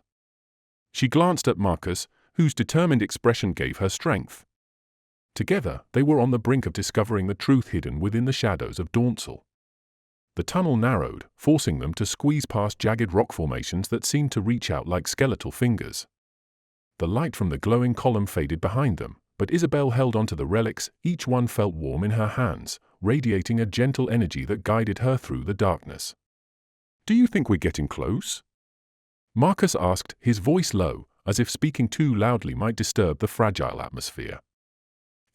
She glanced at Markus, whose determined expression gave her strength. Together, they were on the brink of discovering the truth hidden within the shadows of Dornsael. The tunnel narrowed, forcing them to squeeze past jagged rock formations that seemed to reach out like skeletal fingers. The light from the glowing column faded behind them, but Isabel held onto the relics, each one felt warm in her hands, radiating a gentle energy that guided her through the darkness. "Do you think we're getting close?" Markus asked, his voice low, as if speaking too loudly might disturb the fragile atmosphere.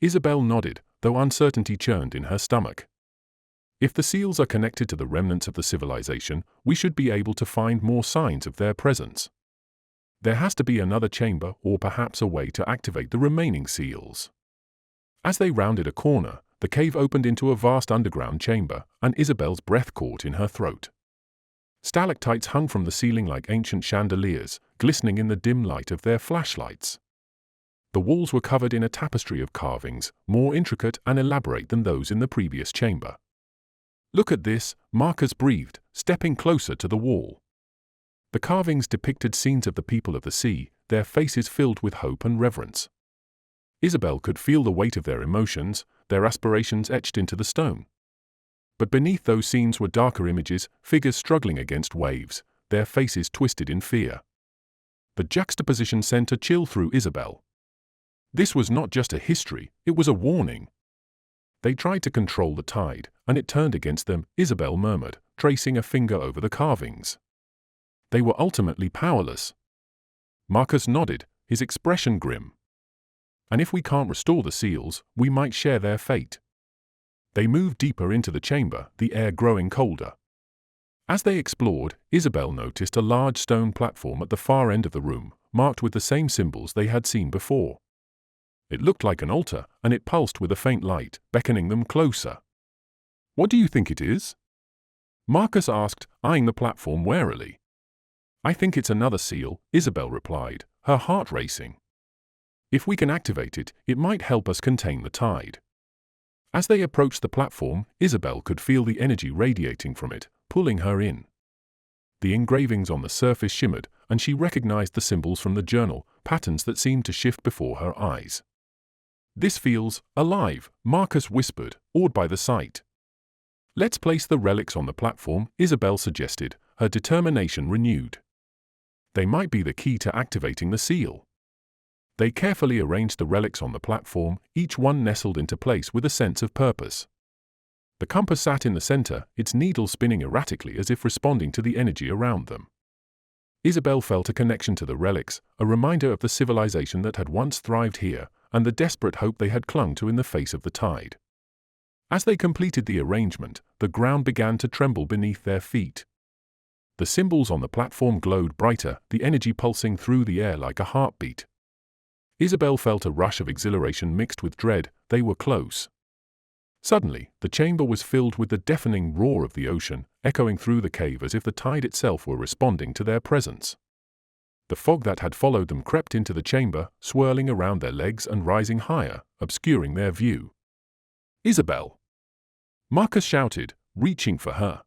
Isabel nodded, though uncertainty churned in her stomach. "If the seals are connected to the remnants of the civilization, we should be able to find more signs of their presence. There has to be another chamber or perhaps a way to activate the remaining seals." As they rounded a corner, The cave opened into a vast underground chamber, and Isabel's breath caught in her throat. Stalactites hung from the ceiling like ancient chandeliers, glistening in the dim light of their flashlights. The walls were covered in a tapestry of carvings, more intricate and elaborate than those in the previous chamber. "Look at this," Markus breathed, stepping closer to the wall. The carvings depicted scenes of the people of the sea, their faces filled with hope and reverence. Isabel could feel the weight of their emotions, their aspirations etched into the stone. But beneath those scenes were darker images, figures struggling against waves, their faces twisted in fear. The juxtaposition sent a chill through Isabel. This was not just a history, it was a warning. They tried to control the tide, and it turned against them, Isabel murmured, tracing a finger over the carvings. They were ultimately powerless. Markus nodded, his expression grim. "And if we can't restore the seals, we might share their fate." They moved deeper into the chamber, the air growing colder. As they explored, Isabel noticed a large stone platform at the far end of the room, marked with the same symbols they had seen before. It looked like an altar, and it pulsed with a faint light, beckoning them closer. "What do you think it is?" Markus asked, eyeing the platform warily. "I think it's another seal," Isabel replied, her heart racing. "If we can activate it, it might help us contain the tide." As they approached the platform, Isabel could feel the energy radiating from it, pulling her in. The engravings on the surface shimmered, and she recognized the symbols from the journal, patterns that seemed to shift before her eyes. "This feels alive," Markus whispered, awed by the sight. "Let's place the relics on the platform," Isabel suggested, her determination renewed. They might be the key to activating the seal. They carefully arranged the relics on the platform, each one nestled into place with a sense of purpose. The compass sat in the center, its needle spinning erratically as if responding to the energy around them. Isabel felt a connection to the relics, a reminder of the civilization that had once thrived here, and the desperate hope they had clung to in the face of the tide. As they completed the arrangement, the ground began to tremble beneath their feet. The symbols on the platform glowed brighter, the energy pulsing through the air like a heartbeat. Isabel felt a rush of exhilaration mixed with dread. They were close. Suddenly, the chamber was filled with the deafening roar of the ocean, echoing through the cave as if the tide itself were responding to their presence. The fog that had followed them crept into the chamber, swirling around their legs and rising higher, obscuring their view. "Isabel!" Markus shouted, reaching for her.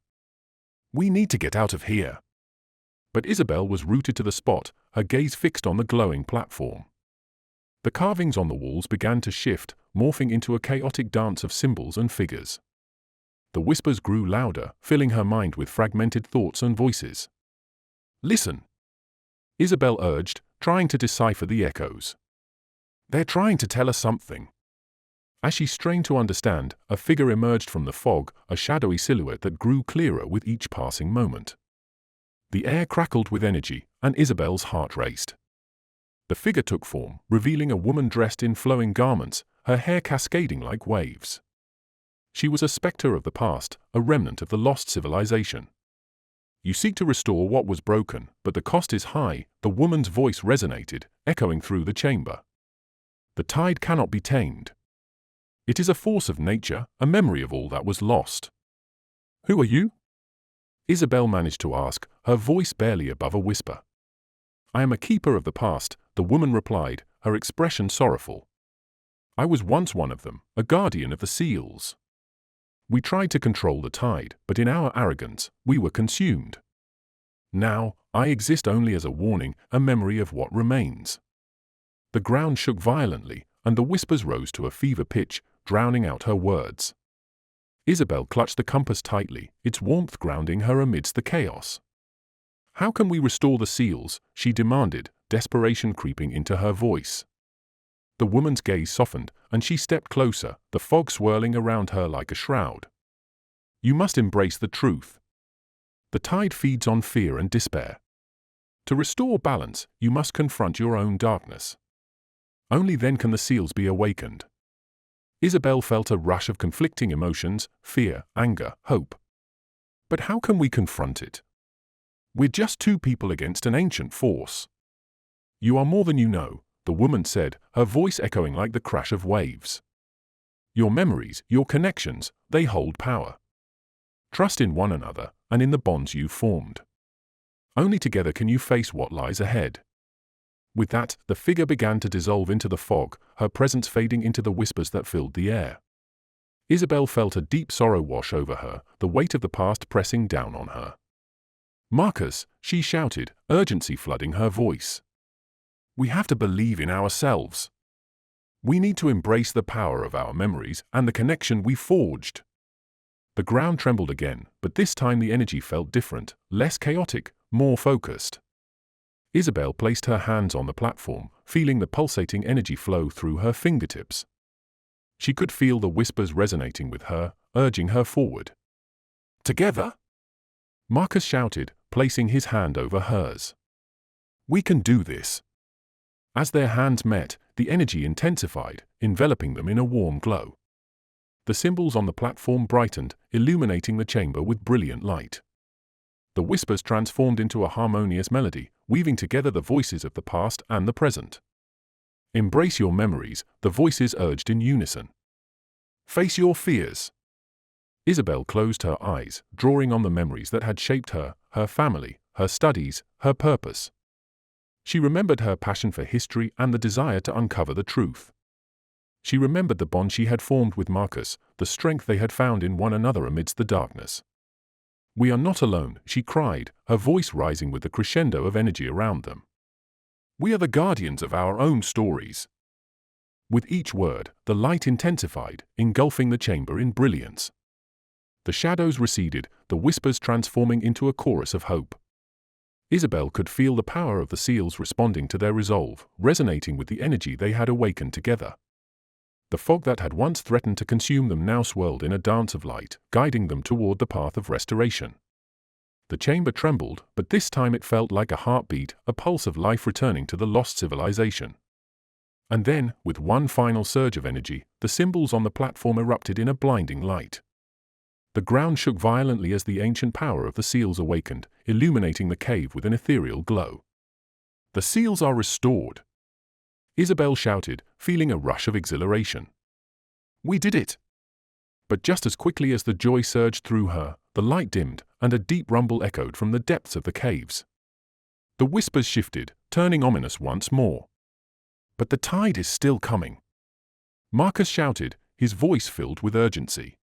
"We need to get out of here." But Isabel was rooted to the spot, her gaze fixed on the glowing platform. The carvings on the walls began to shift, morphing into a chaotic dance of symbols and figures. The whispers grew louder, filling her mind with fragmented thoughts and voices. "Listen," Isabel urged, trying to decipher the echoes. "They're trying to tell us something." As she strained to understand, a figure emerged from the fog, a shadowy silhouette that grew clearer with each passing moment. The air crackled with energy, and Isabel's heart raced. The figure took form, revealing a woman dressed in flowing garments, her hair cascading like waves. She was a specter of the past, a remnant of the lost civilization. "You seek to restore what was broken, but the cost is high," the woman's voice resonated, echoing through the chamber. "The tide cannot be tamed. It is a force of nature, a memory of all that was lost." "Who are you?" Isabel managed to ask, her voice barely above a whisper. "I am a keeper of the past," the woman replied, her expression sorrowful. "I was once one of them, a guardian of the seals. We tried to control the tide, but in our arrogance, we were consumed. Now, I exist only as a warning, a memory of what remains." The ground shook violently, and the whispers rose to a fever pitch, drowning out her words. Isabel clutched the compass tightly, its warmth grounding her amidst the chaos. "How can we restore the seals?" she demanded, desperation creeping into her voice. The woman's gaze softened, and she stepped closer, the fog swirling around her like a shroud. "You must embrace the truth. The tide feeds on fear and despair. To restore balance, you must confront your own darkness. Only then can the seals be awakened." Isabel felt a rush of conflicting emotions, fear, anger, hope. "But how can we confront it? We're just two people against an ancient force." "You are more than you know," the woman said, her voice echoing like the crash of waves. Your memories, your connections, they hold power. Trust in one another and in the bonds you've formed. Only together can you face what lies ahead. With that, the figure began to dissolve into the fog, her presence fading into the whispers that filled the air. Isabel felt a deep sorrow wash over her, the weight of the past pressing down on her. "Markus," she shouted, urgency flooding her voice. "We have to believe in ourselves. We need to embrace the power of our memories and the connection we forged." The ground trembled again, but this time the energy felt different, less chaotic, more focused. Isabel placed her hands on the platform, feeling the pulsating energy flow through her fingertips. She could feel the whispers resonating with her, urging her forward. "Together?" Markus shouted, placing his hand over hers. "We can do this." As their hands met, the energy intensified, enveloping them in a warm glow. The symbols on the platform brightened, illuminating the chamber with brilliant light. The whispers transformed into a harmonious melody, weaving together the voices of the past and the present. "Embrace your memories," the voices urged in unison. "Face your fears." Isabel closed her eyes, drawing on the memories that had shaped her, her family, her studies, her purpose. She remembered her passion for history and the desire to uncover the truth. She remembered the bond she had formed with Markus, the strength they had found in one another amidst the darkness. "We are not alone," she cried, her voice rising with the crescendo of energy around them. "We are the guardians of our own stories." With each word, the light intensified, engulfing the chamber in brilliance. The shadows receded, the whispers transforming into a chorus of hope. Isabel could feel the power of the seals responding to their resolve, resonating with the energy they had awakened together. The fog that had once threatened to consume them now swirled in a dance of light, guiding them toward the path of restoration. The chamber trembled, but this time it felt like a heartbeat, a pulse of life returning to the lost civilization. And then, with one final surge of energy, the symbols on the platform erupted in a blinding light. The ground shook violently as the ancient power of the seals awakened, illuminating the cave with an ethereal glow. "The seals are restored!" Isabel shouted, feeling a rush of exhilaration. "We did it!" But just as quickly as the joy surged through her, the light dimmed, and a deep rumble echoed from the depths of the caves. The whispers shifted, turning ominous once more. "But the tide is still coming!" Markus shouted, his voice filled with urgency.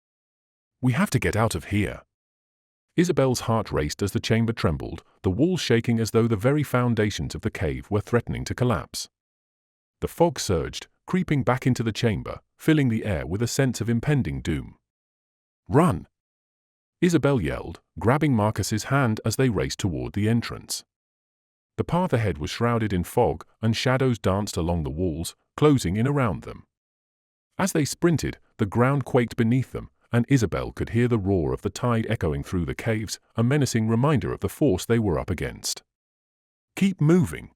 "We have to get out of here!" Isabel's heart raced as the chamber trembled, the walls shaking as though the very foundations of the cave were threatening to collapse. The fog surged, creeping back into the chamber, filling the air with a sense of impending doom. "Run!" Isabel yelled, grabbing Markus's hand as they raced toward the entrance. The path ahead was shrouded in fog, and shadows danced along the walls, closing in around them. As they sprinted, the ground quaked beneath them, and Isabel could hear the roar of the tide echoing through the caves, a menacing reminder of the force they were up against. "Keep moving,"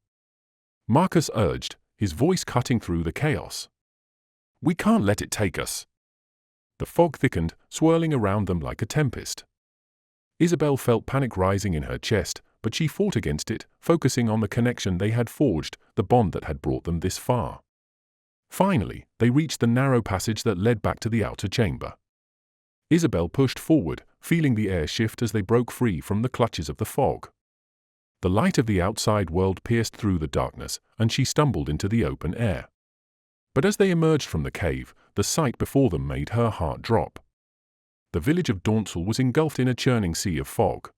Markus urged, his voice cutting through the chaos. "We can't let it take us." The fog thickened, swirling around them like a tempest. Isabel felt panic rising in her chest, but she fought against it, focusing on the connection they had forged, the bond that had brought them this far. Finally, they reached the narrow passage that led back to the outer chamber. Isabel pushed forward, feeling the air shift as they broke free from the clutches of the fog. The light of the outside world pierced through the darkness, and she stumbled into the open air. But as they emerged from the cave, the sight before them made her heart drop. The village of Dornsael was engulfed in a churning sea of fog.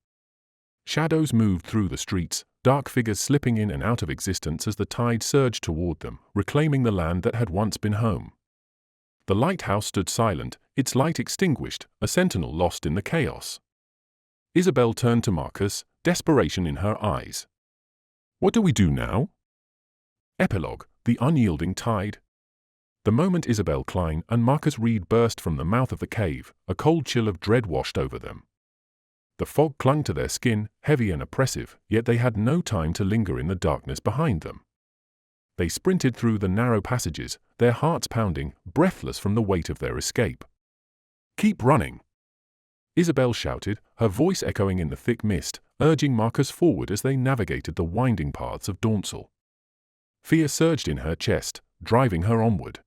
Shadows moved through the streets, dark figures slipping in and out of existence as the tide surged toward them, reclaiming the land that had once been home. The lighthouse stood silent, its light extinguished, a sentinel lost in the chaos. Isabel turned to Markus, desperation in her eyes. "What do we do now?" Epilogue: The unyielding tide. The moment Isabel Kline and Markus Reid burst from the mouth of the cave, a cold chill of dread washed over them. The fog clung to their skin, heavy and oppressive, yet they had no time to linger in the darkness behind them. They sprinted through the narrow passages, their hearts pounding, breathless from the weight of their escape. "Keep running!" Isabel shouted, her voice echoing in the thick mist, urging Markus forward as they navigated the winding paths of Dornsael. Fear surged in her chest, driving her onward.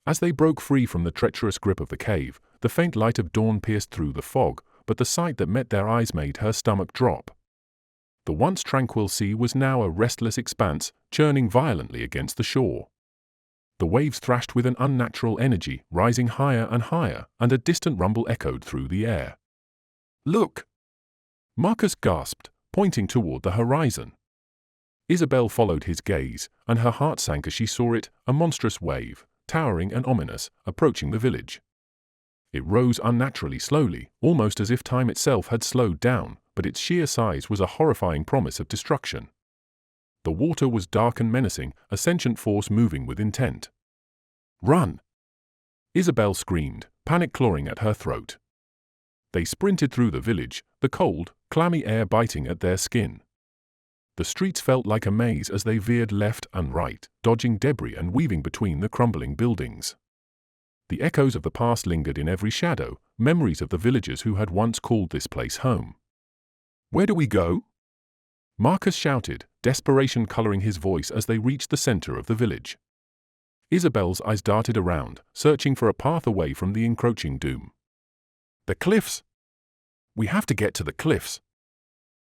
As they broke free from the treacherous grip of the cave, the faint light of dawn pierced through the fog, but the sight that met their eyes made her stomach drop. The once tranquil sea was now a restless expanse, churning violently against the shore. The waves thrashed with an unnatural energy, rising higher and higher, and a distant rumble echoed through the air. "Look!" Markus gasped, pointing toward the horizon. Isabel followed his gaze, and her heart sank as she saw it, a monstrous wave, towering and ominous, approaching the village. It rose unnaturally slowly, almost as if time itself had slowed down, but its sheer size was a horrifying promise of destruction. The water was dark and menacing, a sentient force moving with intent. "Run!" Isabel screamed, panic clawing at her throat. They sprinted through the village, the cold, clammy air biting at their skin. The streets felt like a maze as they veered left and right, dodging debris and weaving between the crumbling buildings. The echoes of the past lingered in every shadow, memories of the villagers who had once called this place home. "Where do we go?" Markus shouted, desperation coloring his voice as they reached the center of the village. Isabel's eyes darted around, searching for a path away from the encroaching doom. "The cliffs! We have to get to the cliffs!"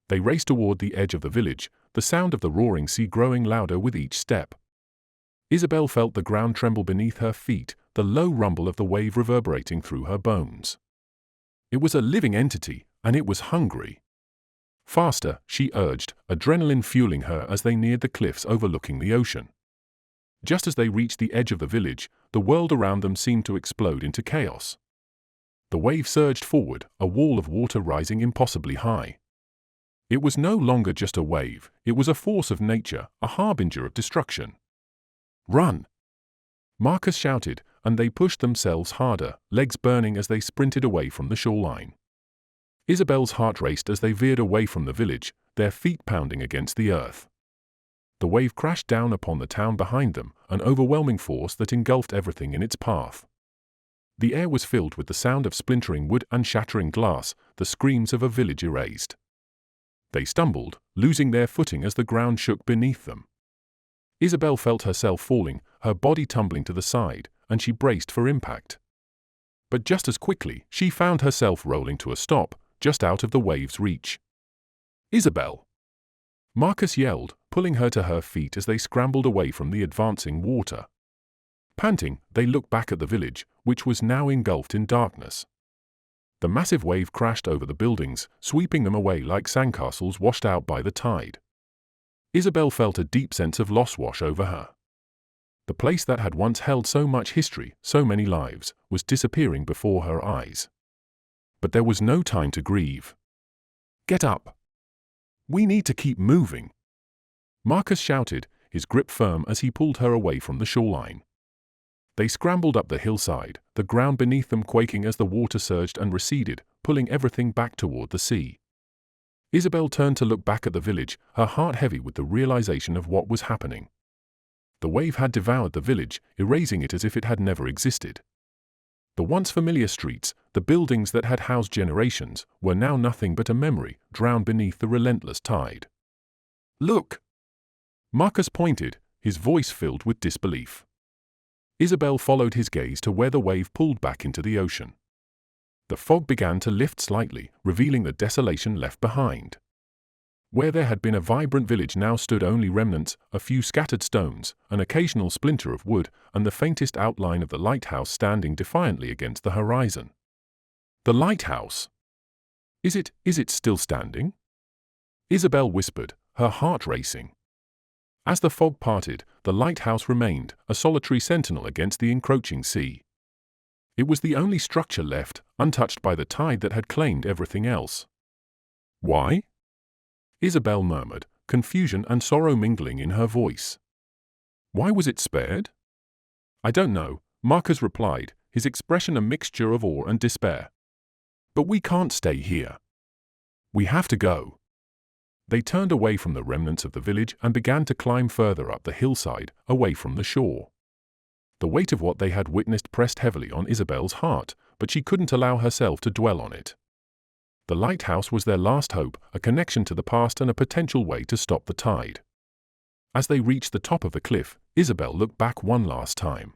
They raced toward the edge of the village, the sound of the roaring sea growing louder with each step. Isabel felt the ground tremble beneath her feet, the low rumble of the wave reverberating through her bones. It was a living entity, and it was hungry. "Faster," she urged, adrenaline fueling her as they neared the cliffs overlooking the ocean. Just as they reached the edge of the village, the world around them seemed to explode into chaos. The wave surged forward, a wall of water rising impossibly high. It was no longer just a wave, it was a force of nature, a harbinger of destruction. "Run!" Markus shouted, and they pushed themselves harder, legs burning as they sprinted away from the shoreline. Isabel's heart raced as they veered away from the village, their feet pounding against the earth. The wave crashed down upon the town behind them, an overwhelming force that engulfed everything in its path. The air was filled with the sound of splintering wood and shattering glass, the screams of a village erased. They stumbled, losing their footing as the ground shook beneath them. Isabel felt herself falling, her body tumbling to the side, and she braced for impact. But just as quickly, she found herself rolling to a stop, just out of the wave's reach. "Isabel!" Markus yelled, pulling her to her feet as they scrambled away from the advancing water. Panting, they looked back at the village, which was now engulfed in darkness. The massive wave crashed over the buildings, sweeping them away like sandcastles washed out by the tide. Isabel felt a deep sense of loss wash over her. The place that had once held so much history, so many lives, was disappearing before her eyes. But there was no time to grieve. "Get up! We need to keep moving!" Markus shouted, his grip firm as he pulled her away from the shoreline. They scrambled up the hillside, the ground beneath them quaking as the water surged and receded, pulling everything back toward the sea. Isabel turned to look back at the village, her heart heavy with the realization of what was happening. The wave had devoured the village, erasing it as if it had never existed. The once familiar streets, the buildings that had housed generations, were now nothing but a memory, drowned beneath the relentless tide. "Look!" Markus pointed, his voice filled with disbelief. Isabel followed his gaze to where the wave pulled back into the ocean. The fog began to lift slightly, revealing the desolation left behind. Where there had been a vibrant village now stood only remnants, a few scattered stones, an occasional splinter of wood, and the faintest outline of the lighthouse standing defiantly against the horizon. "The lighthouse! Is it still standing?" Isabel whispered, her heart racing. As the fog parted, the lighthouse remained, a solitary sentinel against the encroaching sea. It was the only structure left, untouched by the tide that had claimed everything else. "Why?" Isabel murmured, confusion and sorrow mingling in her voice. "Why was it spared?" "I don't know," Markus replied, his expression a mixture of awe and despair. "But we can't stay here. We have to go." They turned away from the remnants of the village and began to climb further up the hillside, away from the shore. The weight of what they had witnessed pressed heavily on Isabel's heart, but she couldn't allow herself to dwell on it. The lighthouse was their last hope, a connection to the past and a potential way to stop the tide. As they reached the top of the cliff, Isabel looked back one last time.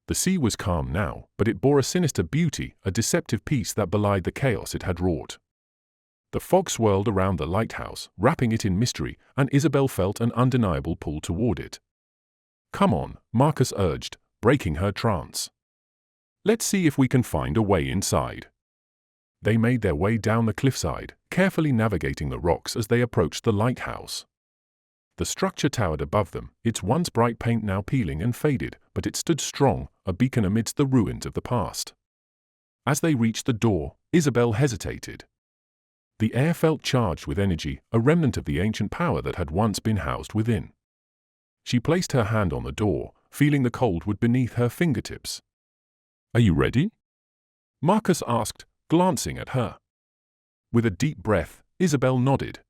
The sea was calm now, but it bore a sinister beauty, a deceptive peace that belied the chaos it had wrought. The fog swirled around the lighthouse, wrapping it in mystery, and Isabel felt an undeniable pull toward it. "Come on," Markus urged, breaking her trance. "Let's see if we can find a way inside." They made their way down the cliffside, carefully navigating the rocks as they approached the lighthouse. The structure towered above them, its once bright paint now peeling and faded, but it stood strong, a beacon amidst the ruins of the past. As they reached the door, Isabel hesitated. The air felt charged with energy, a remnant of the ancient power that had once been housed within. She placed her hand on the door, feeling the cold wood beneath her fingertips. "Are you ready?" Markus asked, glancing at her. With a deep breath, Isabel nodded.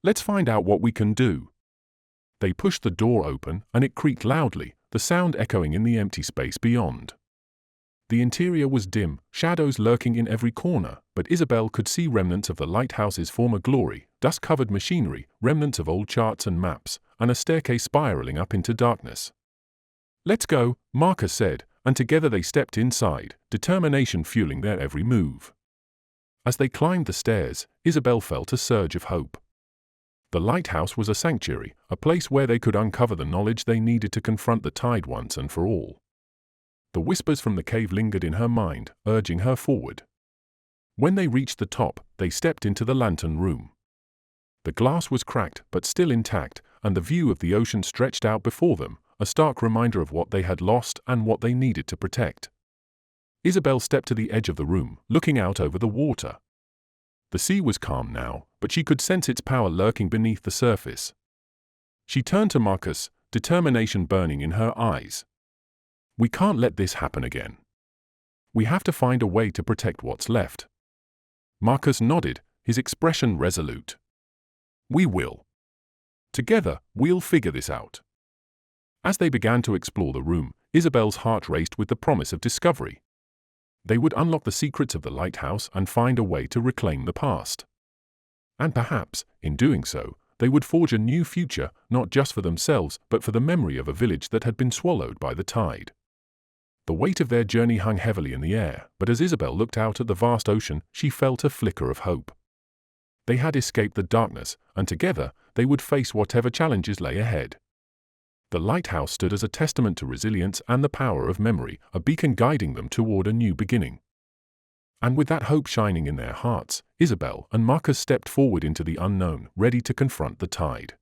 "Let's find out what we can do." They pushed the door open, and it creaked loudly, the sound echoing in the empty space beyond. The interior was dim, shadows lurking in every corner, but Isabel could see remnants of the lighthouse's former glory, dust-covered machinery, remnants of old charts and maps, and a staircase spiraling up into darkness. "Let's go," Markus said, and together they stepped inside, determination fueling their every move. As they climbed the stairs, Isabel felt a surge of hope. The lighthouse was a sanctuary, a place where they could uncover the knowledge they needed to confront the tide once and for all. The whispers from the cave lingered in her mind, urging her forward. When they reached the top, they stepped into the lantern room. The glass was cracked but still intact, and the view of the ocean stretched out before them, a stark reminder of what they had lost and what they needed to protect. Isabel stepped to the edge of the room, looking out over the water. The sea was calm now, but she could sense its power lurking beneath the surface. She turned to Markus, determination burning in her eyes. "We can't let this happen again. We have to find a way to protect what's left." Markus nodded, his expression resolute. "We will. Together, we'll figure this out." As they began to explore the room, Isabel's heart raced with the promise of discovery. They would unlock the secrets of the lighthouse and find a way to reclaim the past. And perhaps, in doing so, they would forge a new future, not just for themselves, but for the memory of a village that had been swallowed by the tide. The weight of their journey hung heavily in the air, but as Isabel looked out at the vast ocean, she felt a flicker of hope. They had escaped the darkness, and together, they would face whatever challenges lay ahead. The lighthouse stood as a testament to resilience and the power of memory, a beacon guiding them toward a new beginning. And with that hope shining in their hearts, Isabel and Markus stepped forward into the unknown, ready to confront the tide.